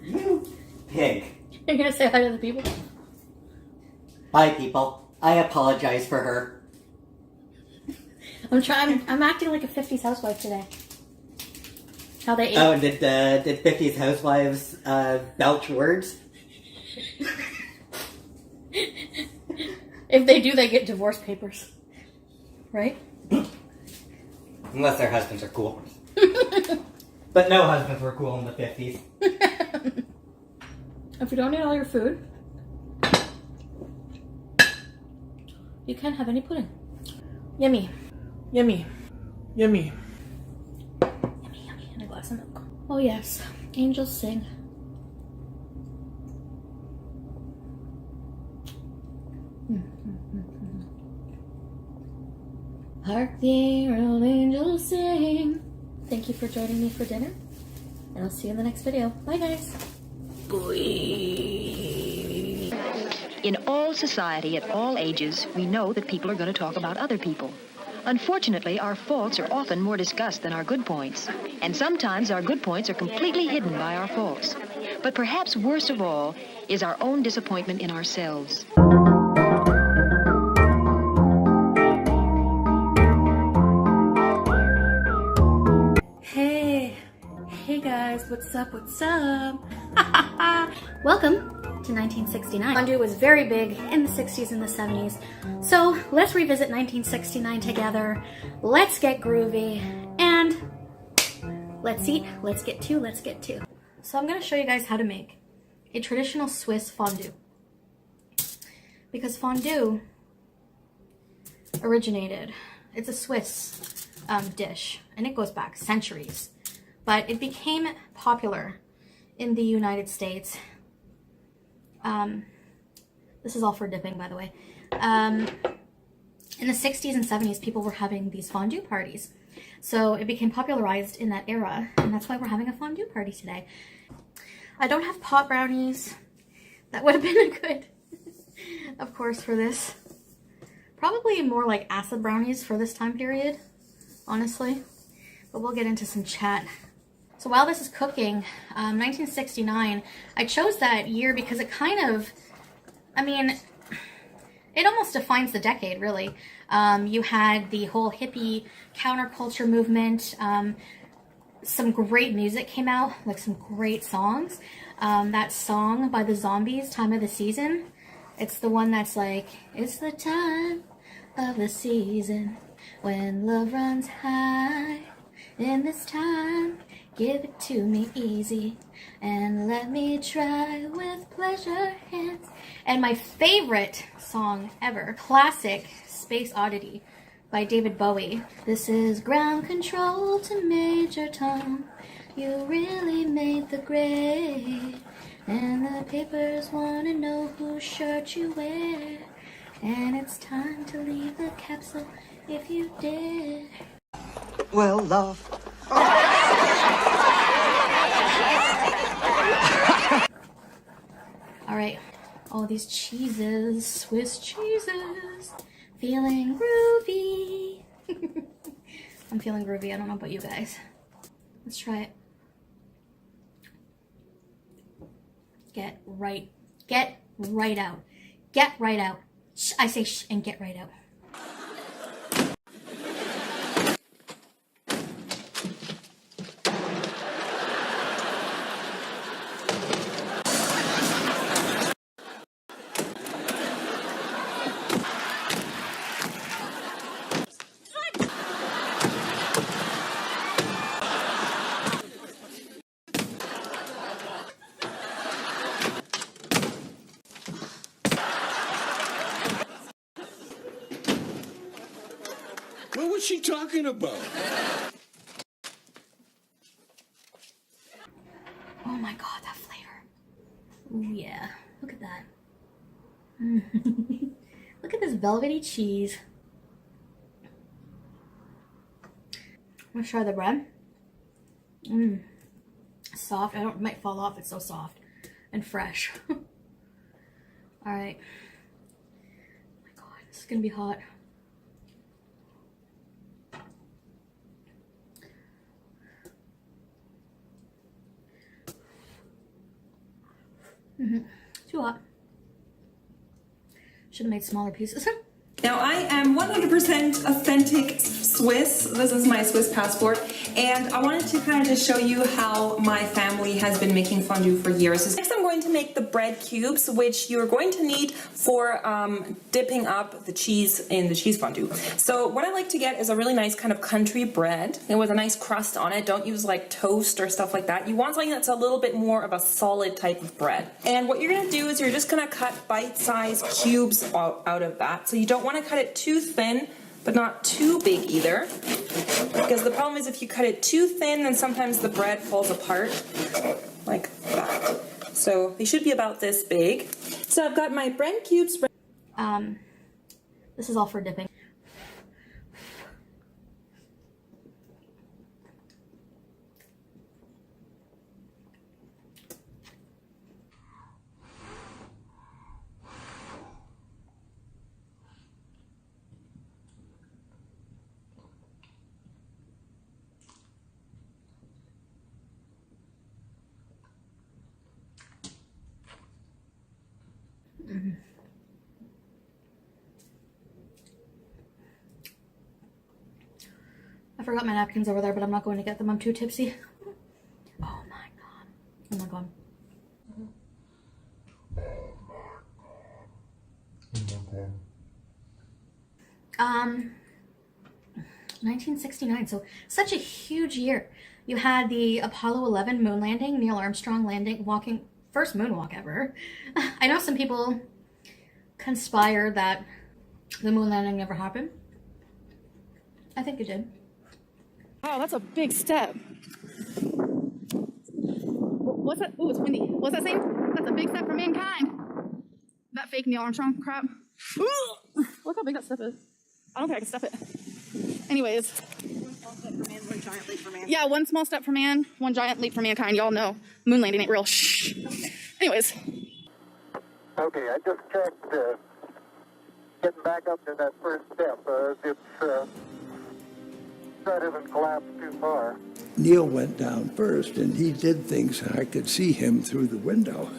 You pig. You're gonna say hi to the people? Bye, people. I apologize for her. I'm acting like a 50's housewife today. How they ate. Oh, did 50's housewives belch words? If they do, they get divorce papers. Right? Unless their husbands are cool. But no husbands were cool in the 50's. If you don't eat all your food, you can't have any pudding. Yummy. Yummy. Yummy. And a glass of milk. Oh yes, angels sing. Hark the old angels sing. Thank you for joining me for dinner, and I'll see you in the next video. Bye guys. In all society, at all ages, we know that people are going to talk about other people. Unfortunately, our faults are often more discussed than our good points. And sometimes our good points are completely hidden by our faults. But perhaps worst of all is our own disappointment in ourselves. Hey guys, what's up, Welcome to 1969. Fondue was very big in the 60s and the 70s. So let's revisit 1969 together. Let's get groovy and let's eat, let's get to. So I'm gonna show you guys how to make a traditional Swiss fondue. Because fondue originated, it's a Swiss dish and it goes back centuries. But it became popular in the United States. This is all for dipping, by the way. In the 60s and 70s, people were having these fondue parties. So it became popularized in that era, and that's why we're having a fondue party today. I don't have pot brownies. That would have been a good, of course, for this. Probably more like acid brownies for this time period, honestly. But we'll get into some chat. So while this is cooking, 1969, I chose that year because it kind of, I mean, it almost defines the decade, really. You had the whole hippie counterculture movement. Some great music came out, like some great songs. That song by the Zombies, Time of the Season, it's the one that's like, it's the time of the season when love runs high. In this time, give it to me easy and let me try with pleasure hands. And my favorite song ever, classic Space Oddity by David Bowie. This is ground control to Major Tom. You really made the grade. And the papers want to know whose shirt you wear. And it's time to leave the capsule if you dare. Well, love, right. All these cheeses, Swiss cheeses. Feeling groovy. I'm feeling groovy. I don't know about you guys. Let's try it. Get right out. Get right out. Shh, I say shh and get right out. What was she talking about? Oh my god, that flavor. Ooh, yeah. Look at that. Look at this velvety cheese. Let's try the bread. Soft. It might fall off. It's so soft and fresh. All right. Oh my god, this is gonna be hot. Too hot. Should have made smaller pieces. Now I am 100% authentic Swiss. This is my Swiss passport, and I wanted to kind of just show you how my family has been making fondue for years. Next I'm going to make the bread cubes, which you're going to need for dipping up the cheese in the cheese fondue. So what I like to get is a really nice kind of country bread and with a nice crust on it. Don't use like toast or stuff like that. You want something that's a little bit more of a solid type of bread. And what you're going to do is you're just going to cut bite-sized cubes out of that. So you don't want to cut it too thin, but not too big either, because the problem is if you cut it too thin, then sometimes the bread falls apart like that. So they should be about this big. So I've got my bread cubes. This is all for dipping. I forgot my napkins over there, but I'm not going to get them. I'm too tipsy. Oh my god. Oh my god. 1969, so such a huge year. You had the Apollo 11 moon landing, Neil Armstrong landing, first moonwalk ever. I know some people conspire that the moon landing never happened. I think it did. Wow, that's a big step. What's that? Ooh, it's windy. What's that saying? That's a big step for mankind. That fake Neil Armstrong crap. Ooh, look how big that step is. I don't think I can step it. Anyways. One small step for man, one giant leap for mankind. Yeah, one small step for man, one giant leap for mankind. Y'all know moon landing ain't real. Shh. Anyways. Okay, I just checked. Getting back up to that first step. That hasn't collapsed too far. Neil went down first, and he did things, and I could see him through the window.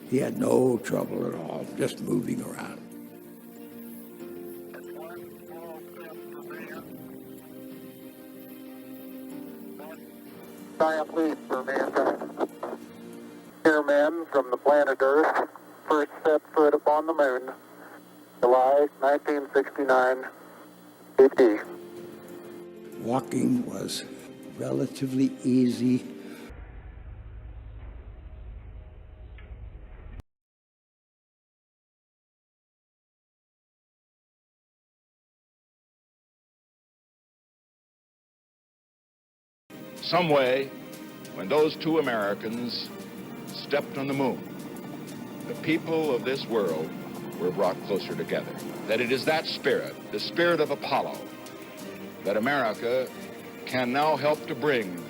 He had no trouble at all, just moving around. Giant leap for mankind. Here, men from the planet Earth, first set foot upon the moon. July 1969, AD. Walking was relatively easy. Some way, when those two Americans stepped on the moon, the people of this world were brought closer together. That it is that spirit, the spirit of Apollo, that America can now help to bring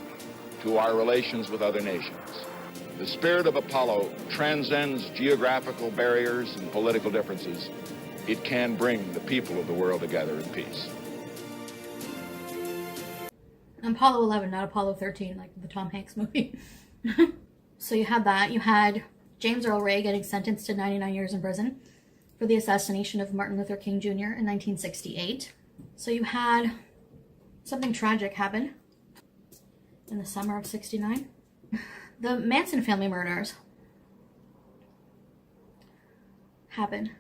to our relations with other nations. The spirit of Apollo transcends geographical barriers and political differences. It can bring the people of the world together in peace. Apollo 11, not Apollo 13, like the Tom Hanks movie. So you had that. You had James Earl Ray getting sentenced to 99 years in prison for the assassination of Martin Luther King Jr. in 1968. So you had something tragic happen in the summer of 69. The Manson family murders happened.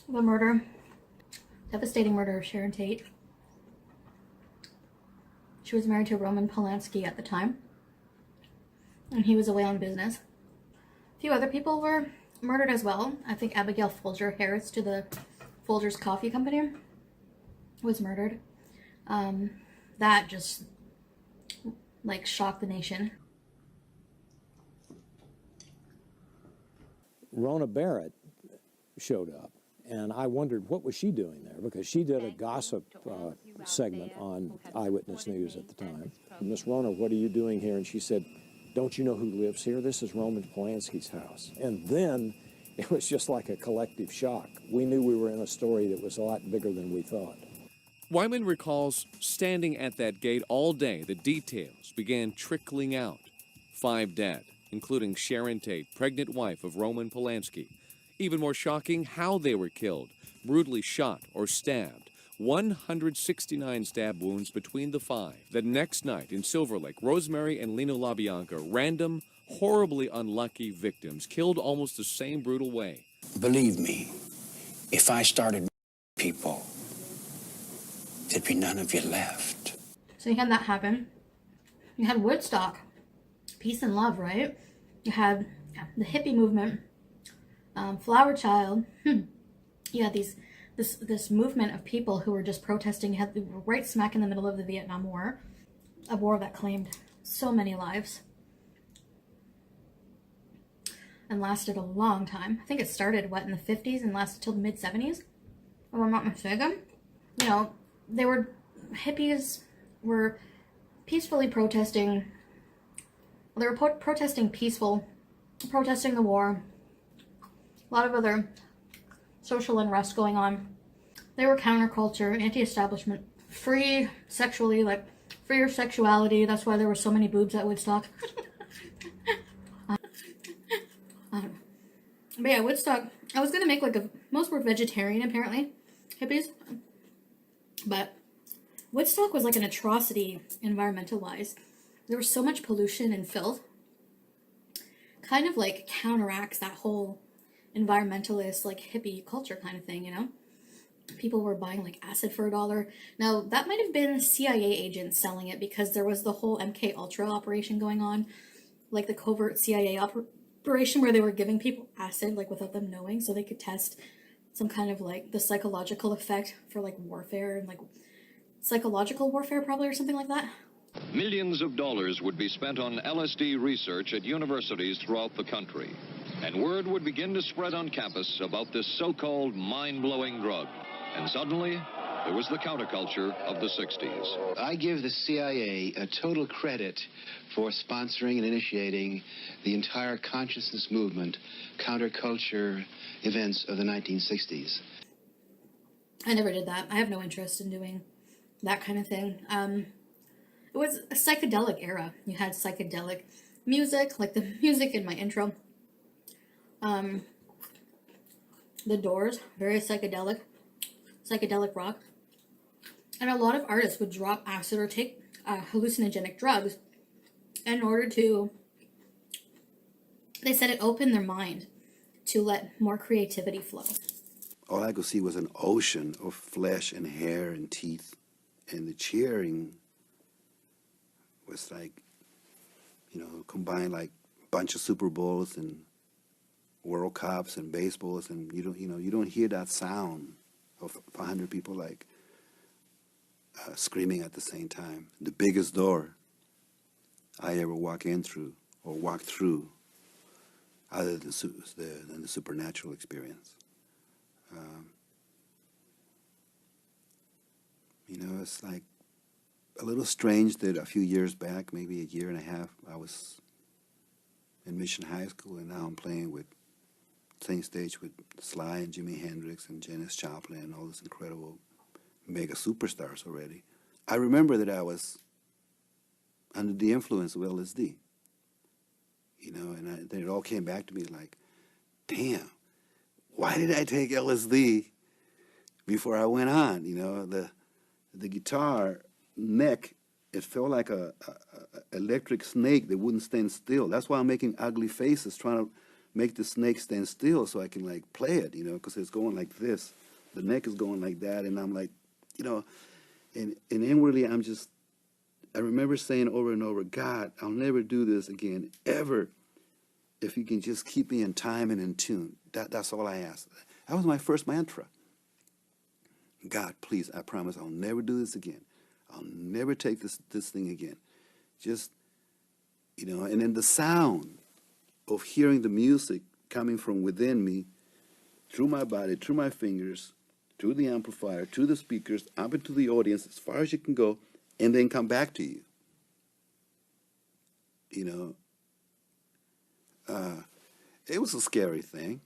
The murder, devastating murder of Sharon Tate. She was married to Roman Polanski at the time, and he was away on business. A few other people were murdered as well. I think Abigail Folger Harris to the Folgers Coffee Company was murdered. That just like shocked the nation. Rona Barrett showed up, and I wondered what was she doing there, because she did a gossip segment on Eyewitness News at the time. Miss Rona, what are you doing here? And she said, don't you know who lives here? This is Roman Polanski's house. And then it was just like a collective shock. We knew we were in a story that was a lot bigger than we thought. Wyman recalls standing at that gate all day. The details began trickling out. 5 dead, including Sharon Tate, pregnant wife of Roman Polanski. Even more shocking, how they were killed. Brutally shot or stabbed. 169 stab wounds between the 5. The next night in Silver Lake, Rosemary and Lino LaBianca, random, horribly unlucky victims, killed almost the same brutal way. Believe me, if I started people, there'd be none of you left. So you had that happen. You had Woodstock, peace and love, right? You had the hippie movement, Flower Child. You had this movement of people who were just protesting. You had right smack in the middle of the Vietnam War, a war that claimed so many lives and lasted a long time. I think it started, what, in the 50s and lasted till the mid-70s, if I'm not mistaken. You know, hippies were peacefully protesting. They were protesting protesting the war. A lot of other social unrest going on. They were counterculture, anti-establishment, free sexually, like freer sexuality. That's why there were so many boobs at Woodstock. But yeah, Woodstock, I was gonna make like most were vegetarian apparently, hippies. But Woodstock was like an atrocity environmental wise. There was so much pollution and filth. Kind of like counteracts that whole environmentalist, like hippie culture kind of thing, you know? People were buying like acid for $1. Now that might have been CIA agents selling it, because there was the whole MK Ultra operation going on, like the covert CIA operation where they were giving people acid like without them knowing, so they could test some kind of like the psychological effect for like warfare and like psychological warfare probably, or something like that. Millions of dollars would be spent on LSD research at universities throughout the country, and word would begin to spread on campus about this so-called mind-blowing drug. And suddenly, there was the counterculture of the 60s. I give the CIA a total credit for sponsoring and initiating the entire consciousness movement, counterculture events of the 1960s. I never did that. I have no interest in doing that kind of thing. It was a psychedelic era. You had psychedelic music, like the music in my intro. The Doors, very psychedelic rock. And a lot of artists would drop acid or take hallucinogenic drugs in order to, they said it opened their mind to let more creativity flow. All I could see was an ocean of flesh and hair and teeth, and the cheering was like, you know, combined like a bunch of Super Bowls and World Cups and baseballs, and you don't hear that sound of 100 people like screaming at the same time. The biggest door I ever walked through, other than the supernatural experience. It's like a little strange that a few years back, maybe a year and a half, I was in Mission High School, and now I'm playing with same stage with Sly and Jimi Hendrix and Janis Joplin and all these incredible mega superstars already. I remember that I was under the influence of LSD, and then it all came back to me like, damn, why did I take LSD before I went on? The guitar neck, it felt like a electric snake that wouldn't stand still. That's why I'm making ugly faces, trying to make the snake stand still so I can like play it, because it's going like this. The neck is going like that, and I'm like, and inwardly I remember saying over and over, God, I'll never do this again, ever, if you can just keep me in time and in tune. That's all I asked. That was my first mantra. God, please, I promise I'll never do this again. I'll never take this thing again. Just, and then the sound of hearing the music coming from within me, through my body, through my fingers, through the amplifier, through the speakers, up into the audience, as far as you can go, and then come back to you. It was a scary thing.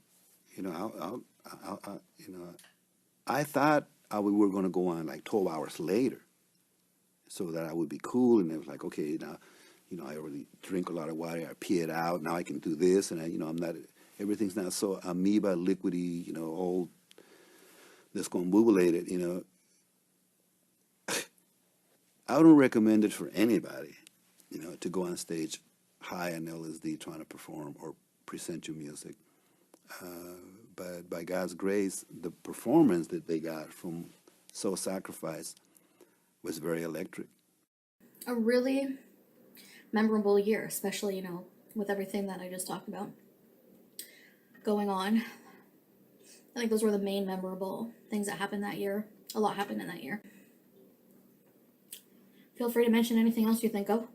I thought we were going to go on like 12 hours later, so that I would be cool, and it was like, okay, now, I already drink a lot of water, I pee it out, now I can do this, and I'm not, everything's not so amoeba, liquidy, all discombobulated, I don't recommend it for anybody, to go on stage high on LSD trying to perform or present your music. But by God's grace, the performance that they got from Soul Sacrifice was very electric. A really memorable year, especially, with everything that I just talked about going on. I think those were the main memorable things that happened that year. A lot happened in that year. Feel free to mention anything else you think of.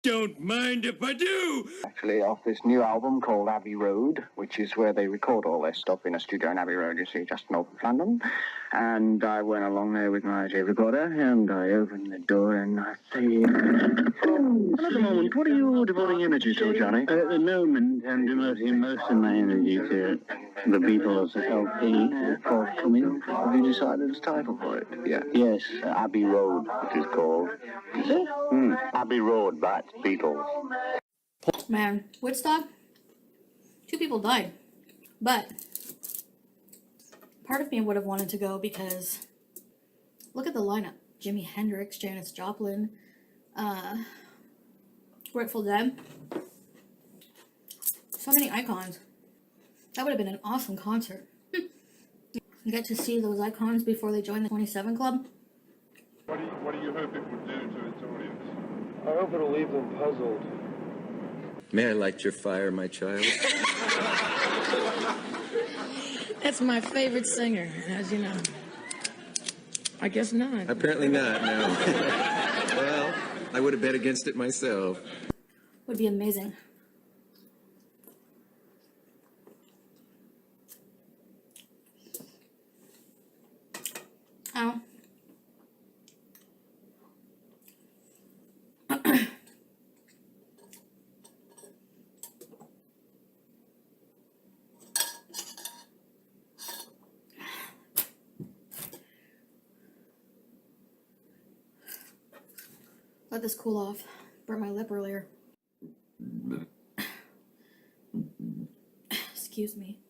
Don't mind if I do! Actually, off this new album called Abbey Road, which is where they record all their stuff in a studio in Abbey Road, you see, just north of London. And I went along there with my tape recorder, and I opened the door, and I say, at the moment, what are you devoting energy to, Johnny? At the moment, I'm devoting most of my energy to the Beatles LP forthcoming. Have you decided a title for it? Yeah. Yes, Abbey Road, it is called. Is it? Abbey Road, but Beatles. Man, Woodstock, 2 people died, but part of me would have wanted to go because look at the lineup. Jimi Hendrix, Janis Joplin, Grateful Dead. So many icons. That would have been an awesome concert. You get to see those icons before they join the 27 Club. What do you hope it will do to its audience? I hope it'll leave them puzzled. May I light your fire, my child? That's my favorite singer, as you know. I guess not. Apparently not, no. Well, I would have bet against it myself. Would be amazing. Ow. Let this cool off. Burnt my lip earlier. Excuse me.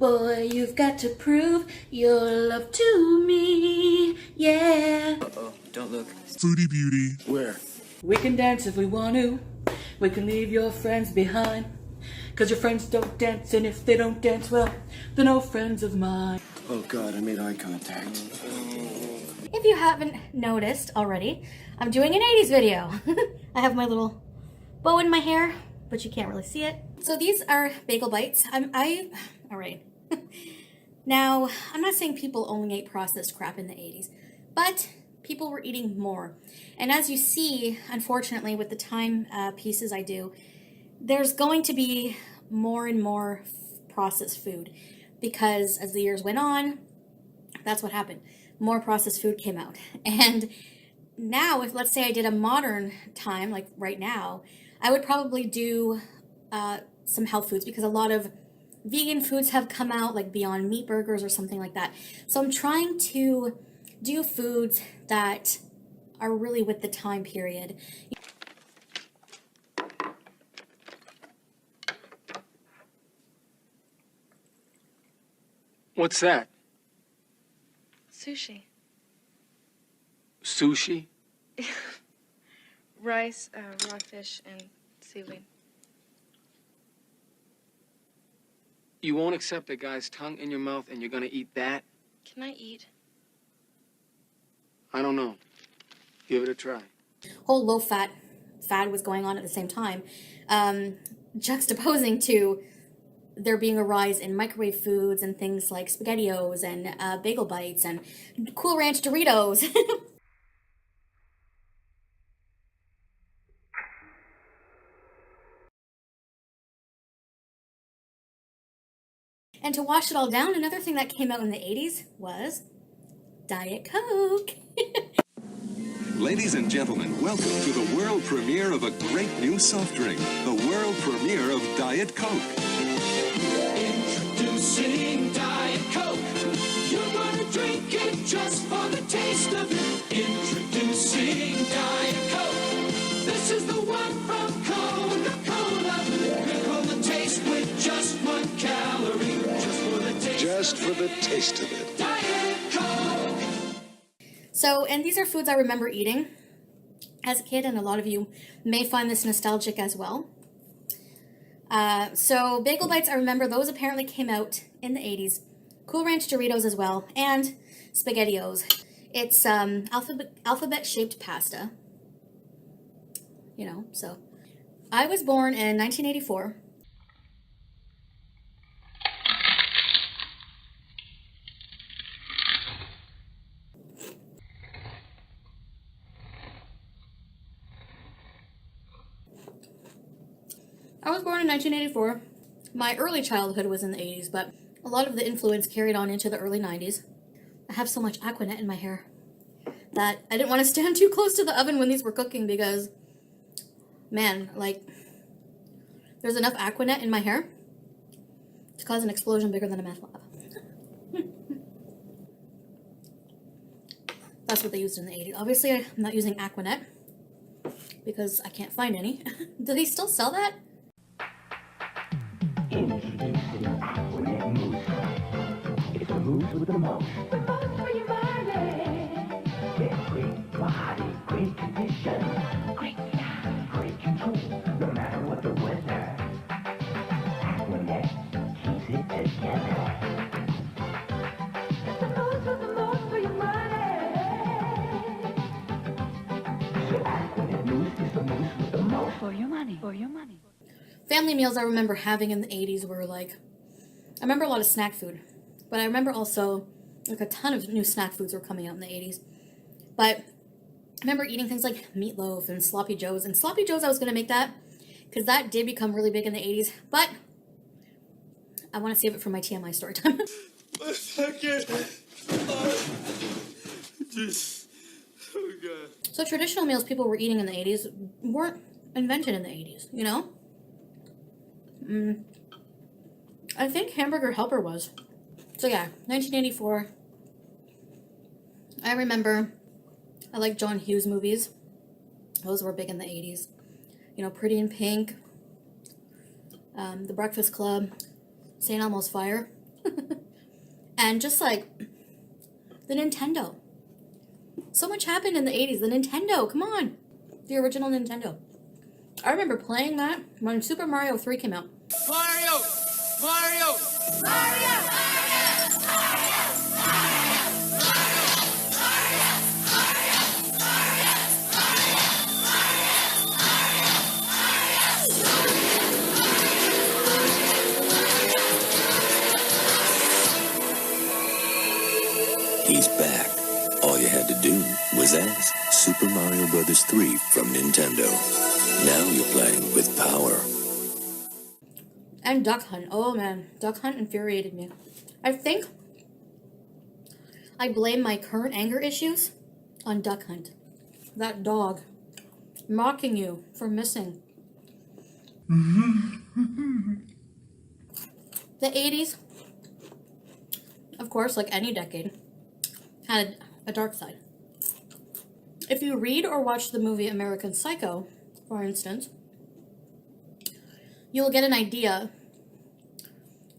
Boy, you've got to prove your love to me, yeah. Uh-oh, don't look. Foodie beauty. Where? We can dance if we want to. We can leave your friends behind. Cause your friends don't dance, and if they don't dance, well, they're no friends of mine. Oh God, I made eye contact. If you haven't noticed already, I'm doing an 80s video. I have my little bow in my hair, but you can't really see it. So these are bagel bites. All right. Now, I'm not saying people only ate processed crap in the 80s, but people were eating more. And as you see, unfortunately, with the time pieces I do, there's going to be more and more processed food because as the years went on, that's what happened. More processed food came out. And now, if let's say I did a modern time, like right now, I would probably do some health foods because a lot of vegan foods have come out, like Beyond Meat burgers or something like that. So I'm trying to do foods that are really with the time period. What's that? Sushi. Sushi? Rice, raw fish, and seaweed. You won't accept a guy's tongue in your mouth and you're gonna eat that? Can I eat? I don't know. Give it a try. Whole low-fat fad was going on at the same time, juxtaposing to there being a rise in microwave foods and things like SpaghettiOs and bagel bites and Cool Ranch Doritos. And to wash it all down, another thing that came out in the 80s was Diet Coke. Ladies and gentlemen, welcome to the world premiere of a great new soft drink, the world premiere of Diet Coke. Introducing Diet Coke. You're gonna drink it just for the taste of it. Introducing Diet Coke. This is the one from Coca-Cola. Critical the taste with just 1 calorie. Just for the taste of it. Diet Coke. So, and these are foods I remember eating as a kid, and a lot of you may find this nostalgic as well. So bagel bites, I remember those apparently came out in the 80s. Cool Ranch Doritos as well, and SpaghettiOs. It's alphabet-shaped pasta. You know, so. I was born in 1984. I was born in 1984. My early childhood was in the 80s, but a lot of the influence carried on into the early 90s. I have so much Aquanet in my hair that I didn't want to stand too close to the oven when these were cooking because, man, like, there's enough Aquanet in my hair to cause an explosion bigger than a meth lab. That's what they used in the 80s. Obviously, I'm not using Aquanet because I can't find any. Do they still sell that? Introducing Aquanet Mousse. It's a mousse with the most. The most for your body. Get great body, great condition. Great style, great control. No matter what the weather. Aquanet keeps it together. It's the most for your money. So Aquanet Mousse is the mousse with the most. For your money, for your money. Family meals I remember having in the 80s were like, I remember a lot of snack food, but I remember also like a ton of new snack foods were coming out in the 80s. But I remember eating things like meatloaf and sloppy joes, and sloppy joes I was going to make that because that did become really big in the 80s, but I want to save it for my TMI story time. Oh God. So traditional meals people were eating in the 80s weren't invented in the 80s, you know? I think Hamburger Helper was. So yeah, 1984. I remember I like John Hughes movies. Those were big in the 80s. You know, Pretty in Pink, The Breakfast Club, St. Elmo's Fire. And just like the Nintendo. So much happened in the 80s. The Nintendo, come on. The original Nintendo. I remember playing that when Super Mario 3 came out. Mario! Mario! Mario! He's back. All you had to do was ask. Super Mario Bros. 3 from Nintendo. Now you're playing with power. And Duck Hunt. Oh man, Duck Hunt infuriated me. I think I blame my current anger issues on Duck Hunt. That dog mocking you for missing. The 80s, of course, like any decade, had a dark side. If you read or watch the movie American Psycho, for instance, you'll get an idea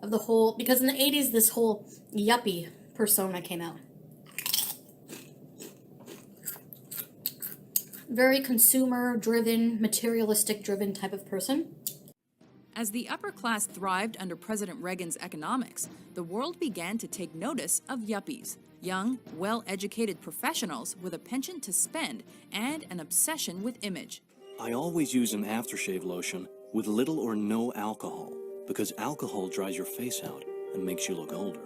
of the whole, because in the 80s this whole yuppie persona came out. Very consumer-driven, materialistic-driven type of person. As the upper class thrived under President Reagan's economics, the world began to take notice of yuppies, young, well-educated professionals with a penchant to spend and an obsession with image. I always use an aftershave lotion with little or no alcohol, because alcohol dries your face out and makes you look older.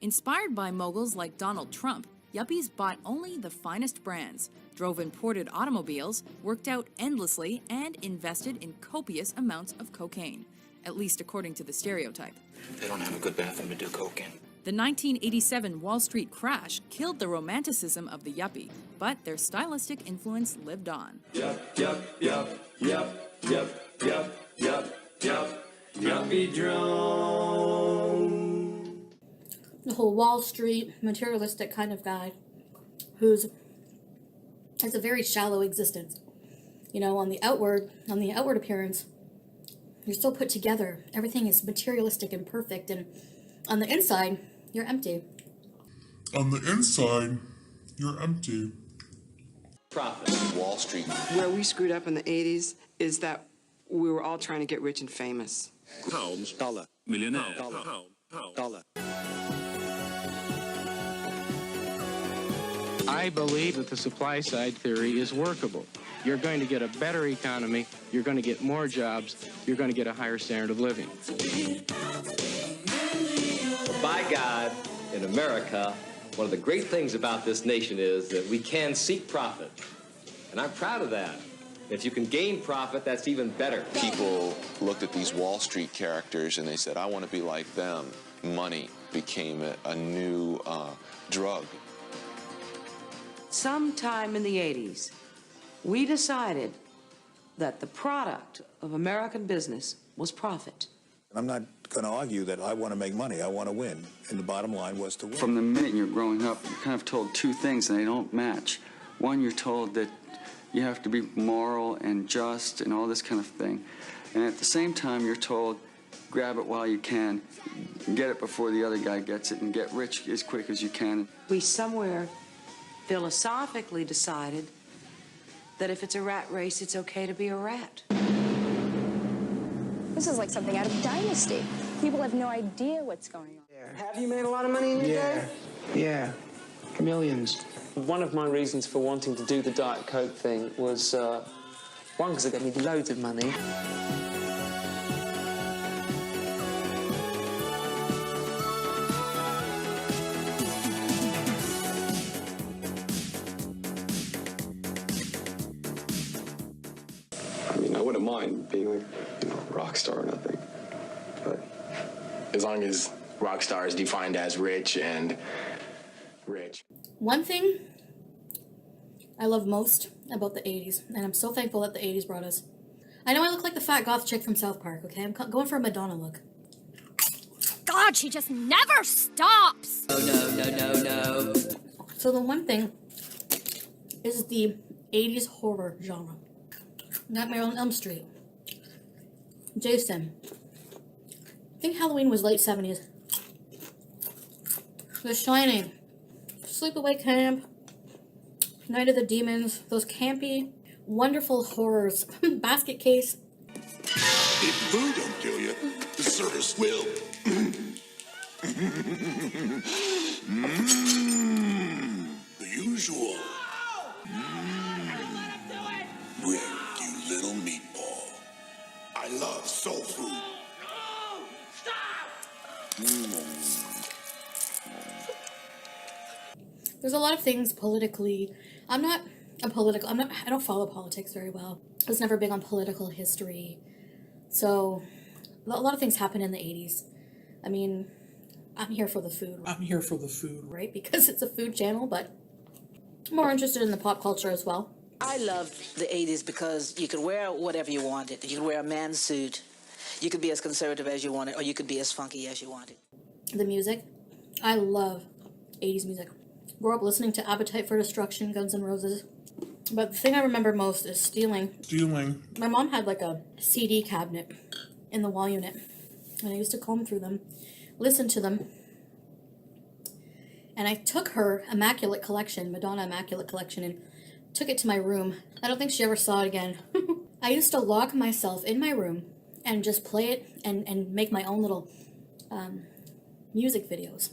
Inspired by moguls like Donald Trump, yuppies bought only the finest brands, drove imported automobiles, worked out endlessly, and invested in copious amounts of cocaine, at least according to the stereotype. They don't have a good bathroom to do coke in. The 1987 Wall Street crash killed the romanticism of the yuppie, but their stylistic influence lived on. Yup, yup, yup, yup, yup, yup, yup, yup, yuppie drone. The whole Wall Street materialistic kind of guy who's has a very shallow existence. You know, on the outward appearance, you're still put together. Everything is materialistic and perfect, and on the inside, you're empty. On the inside, you're empty. Profit. Wall Street. Where we screwed up in the 80s is that we were all trying to get rich and famous. Pounds, dollar, millionaire, dollar, pound, dollar. I believe that the supply side theory is workable. You're going to get a better economy, you're going to get more jobs, you're going to get a higher standard of living. By God, in America, one of the great things about this nation is that we can seek profit. And I'm proud of that. If you can gain profit, that's even better. People looked at these Wall Street characters and they said, I want to be like them. Money became a new drug. Sometime in the 80s, we decided that the product of American business was profit. I'm not going to argue that I want to make money. I want to win. And the bottom line was to win. From the minute you're growing up, you're kind of told two things and they don't match. One, you're told that you have to be moral and just and all this kind of thing. And at the same time, you're told, grab it while you can, get it before the other guy gets it, and get rich as quick as you can. We somewhere philosophically decided that if it's a rat race, it's okay to be a rat. This is like something out of Dynasty. People have no idea what's going on. Have you made a lot of money in your day? Yeah, millions. One of my reasons for wanting to do the Diet Coke thing was, one, because it gave me loads of money. I mean, I wouldn't mind being like, a rock star or nothing. But as long as rock star is defined as rich and rich. One thing I love most about the 80s, and I'm so thankful that the 80s brought us. I know I look like the fat goth chick from South Park, okay? I'm going for a Madonna look. God, she just never stops! No, no, no, no, no. So the one thing is the 80s horror genre. Nightmare on Elm Street. Jason. I think Halloween was late 70s. The Shining, Sleepaway Camp, Night of the Demons, those campy, wonderful horrors, Basket Case. If food don't kill you, the service will. The usual. Rick, you little meatball. I love soul food. There's a lot of things politically. I don't follow politics very well. I was never big on political history. So, a lot of things happened in the 80s. I mean, I'm here for the food. I'm here for the food. Right? Because it's a food channel, but I'm more interested in the pop culture as well. I loved the 80s because you could wear whatever you wanted. You could wear a man's suit. You could be as conservative as you wanted, or you could be as funky as you wanted. The music. I love 80s music. Grew up listening to Appetite for Destruction, Guns N' Roses. But the thing I remember most is stealing. My mom had like a CD cabinet in the wall unit. And I used to comb through them, listen to them. And I took her Immaculate Collection, Madonna Immaculate Collection, and took it to my room. I don't think she ever saw it again. I used to lock myself in my room and just play it and make my own little music videos.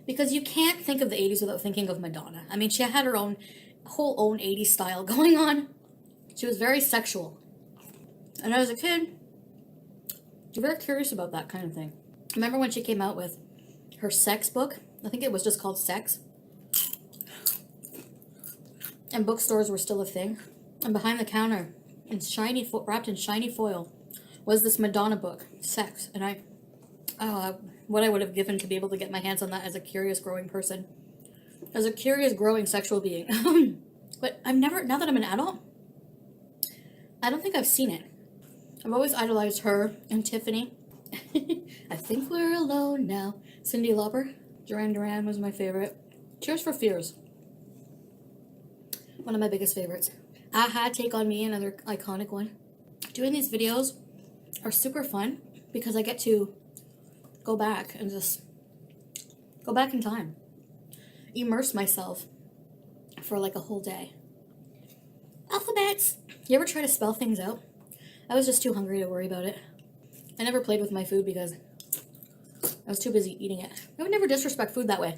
Because you can't think of the 80s without thinking of Madonna. I mean, she had her whole own 80s style going on. She was very sexual. And as a kid, you're very curious about that kind of thing. I remember when she came out with her sex book. I think it was just called Sex. And bookstores were still a thing. And behind the counter, wrapped in shiny foil, was this Madonna book, Sex. And what I would have given to be able to get my hands on that as a curious growing person. As a curious growing sexual being. But now that I'm an adult, I don't think I've seen it. I've always idolized her and Tiffany. I think we're alone now. Cyndi Lauper. Duran Duran was my favorite. Tears for Fears. One of my biggest favorites. Aha, Take On Me, another iconic one. Doing these videos are super fun because I get to go back and just go back in time. Immerse myself for like a whole day. Alphabets! You ever try to spell things out? I was just too hungry to worry about it. I never played with my food because I was too busy eating it. I would never disrespect food that way.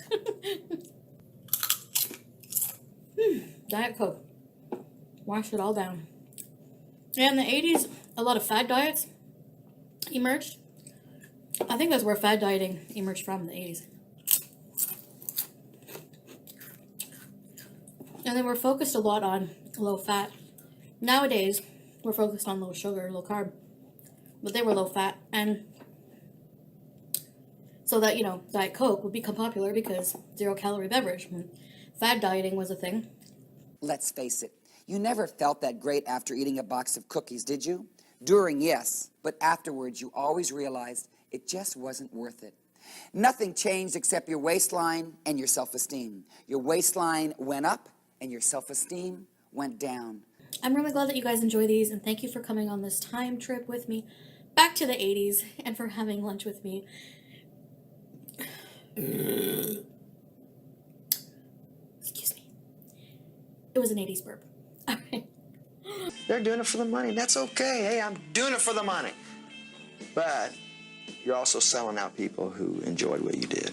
Diet Coke. Wash it all down. Yeah, in the 80s, a lot of fad diets emerged. I think that's where fad dieting emerged from, in the 80s. And they were focused a lot on low fat. Nowadays, we're focused on low sugar, low carb. But they were low fat. And so that, Diet Coke would become popular because 0-calorie beverage. Fad dieting was a thing. Let's face it, you never felt that great after eating a box of cookies, did you? During, yes, but afterwards you always realized it just wasn't worth it. Nothing changed except your waistline and your self-esteem. Your waistline went up and your self-esteem went down. I'm really glad that you guys enjoy these, and thank you for coming on this time trip with me back to the 80s and for having lunch with me. Excuse me. It was an 80s burp. All right. They're doing it for the money. That's okay. Hey, I'm doing it for the money. But you're also selling out people who enjoyed what you did.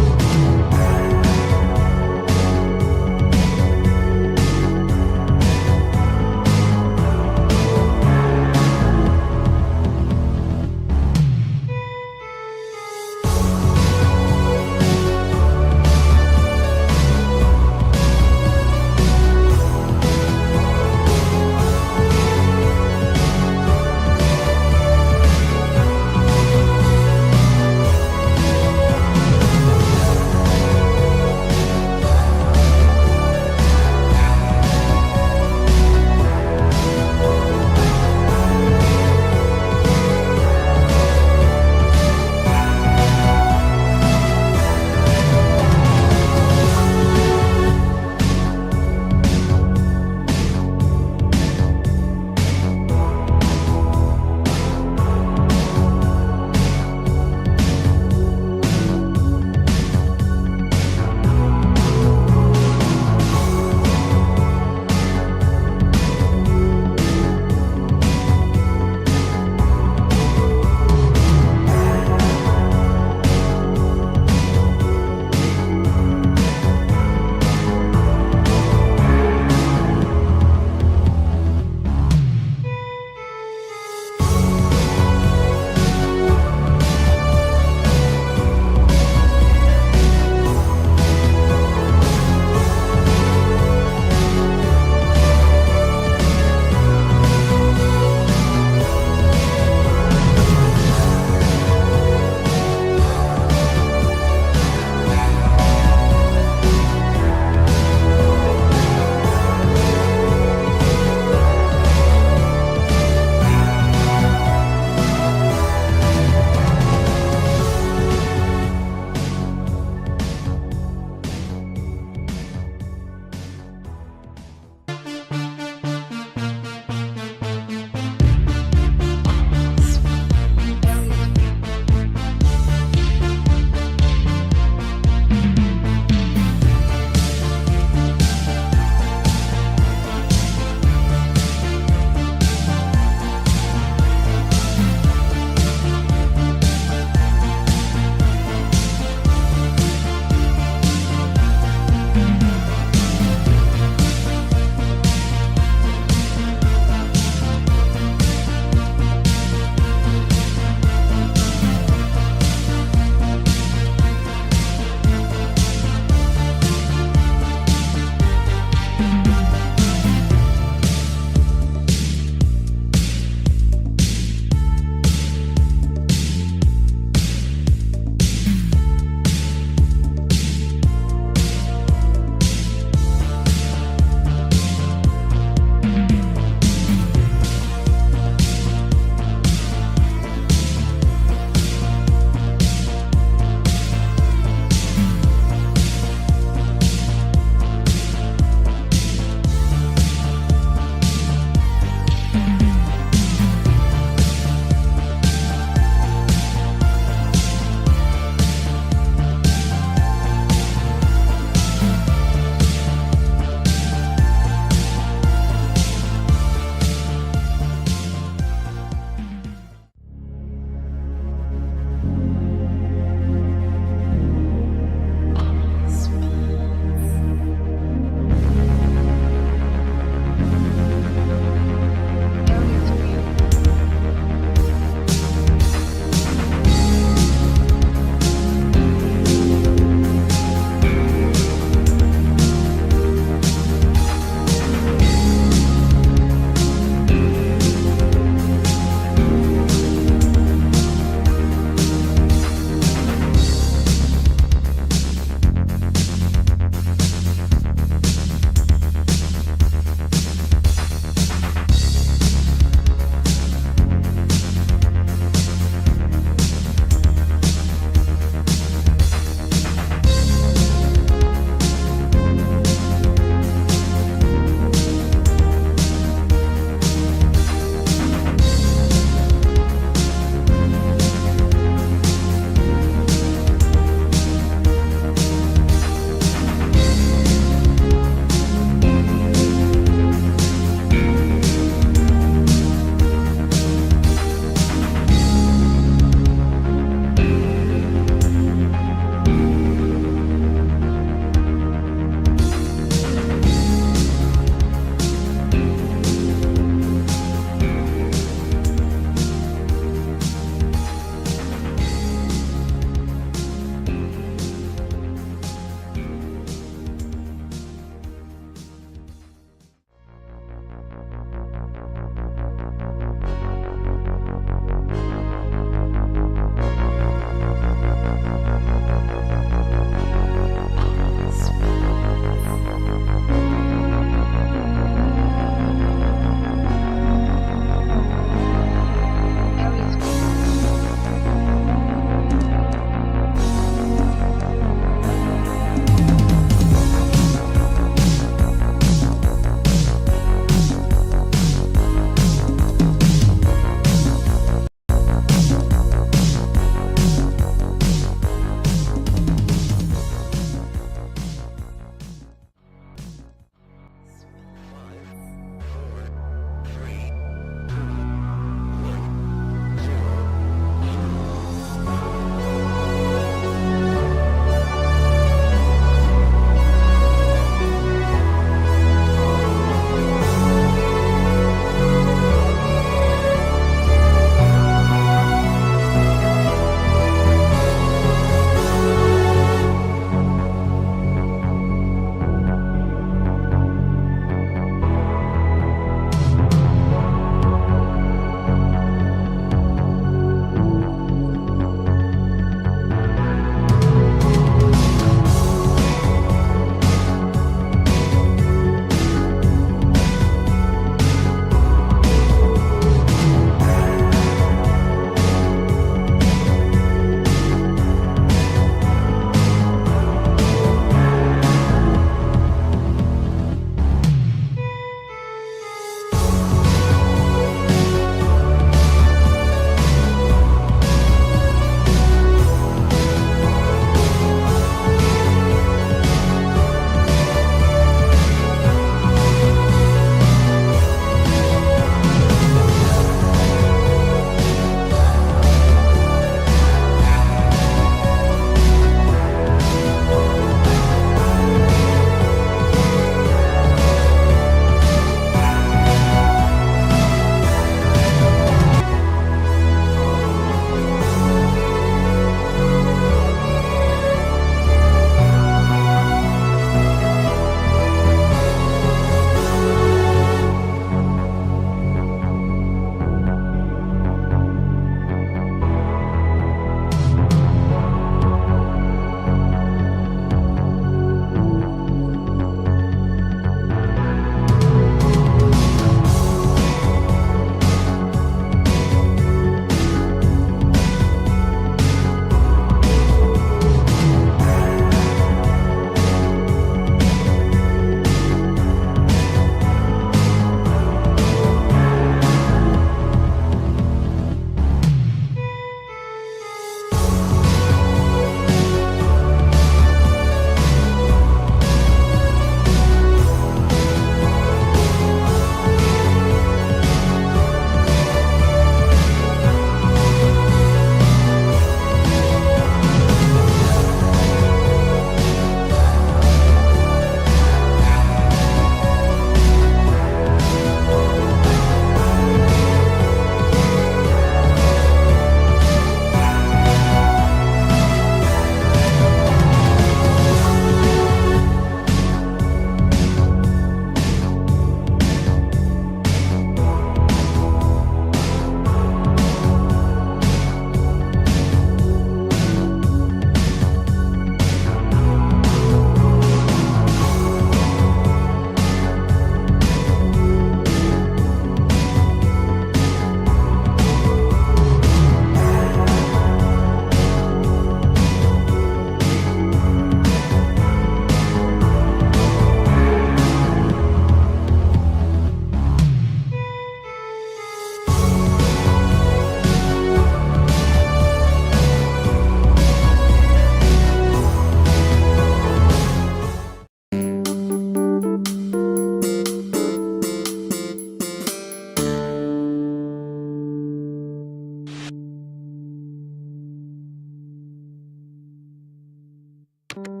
you.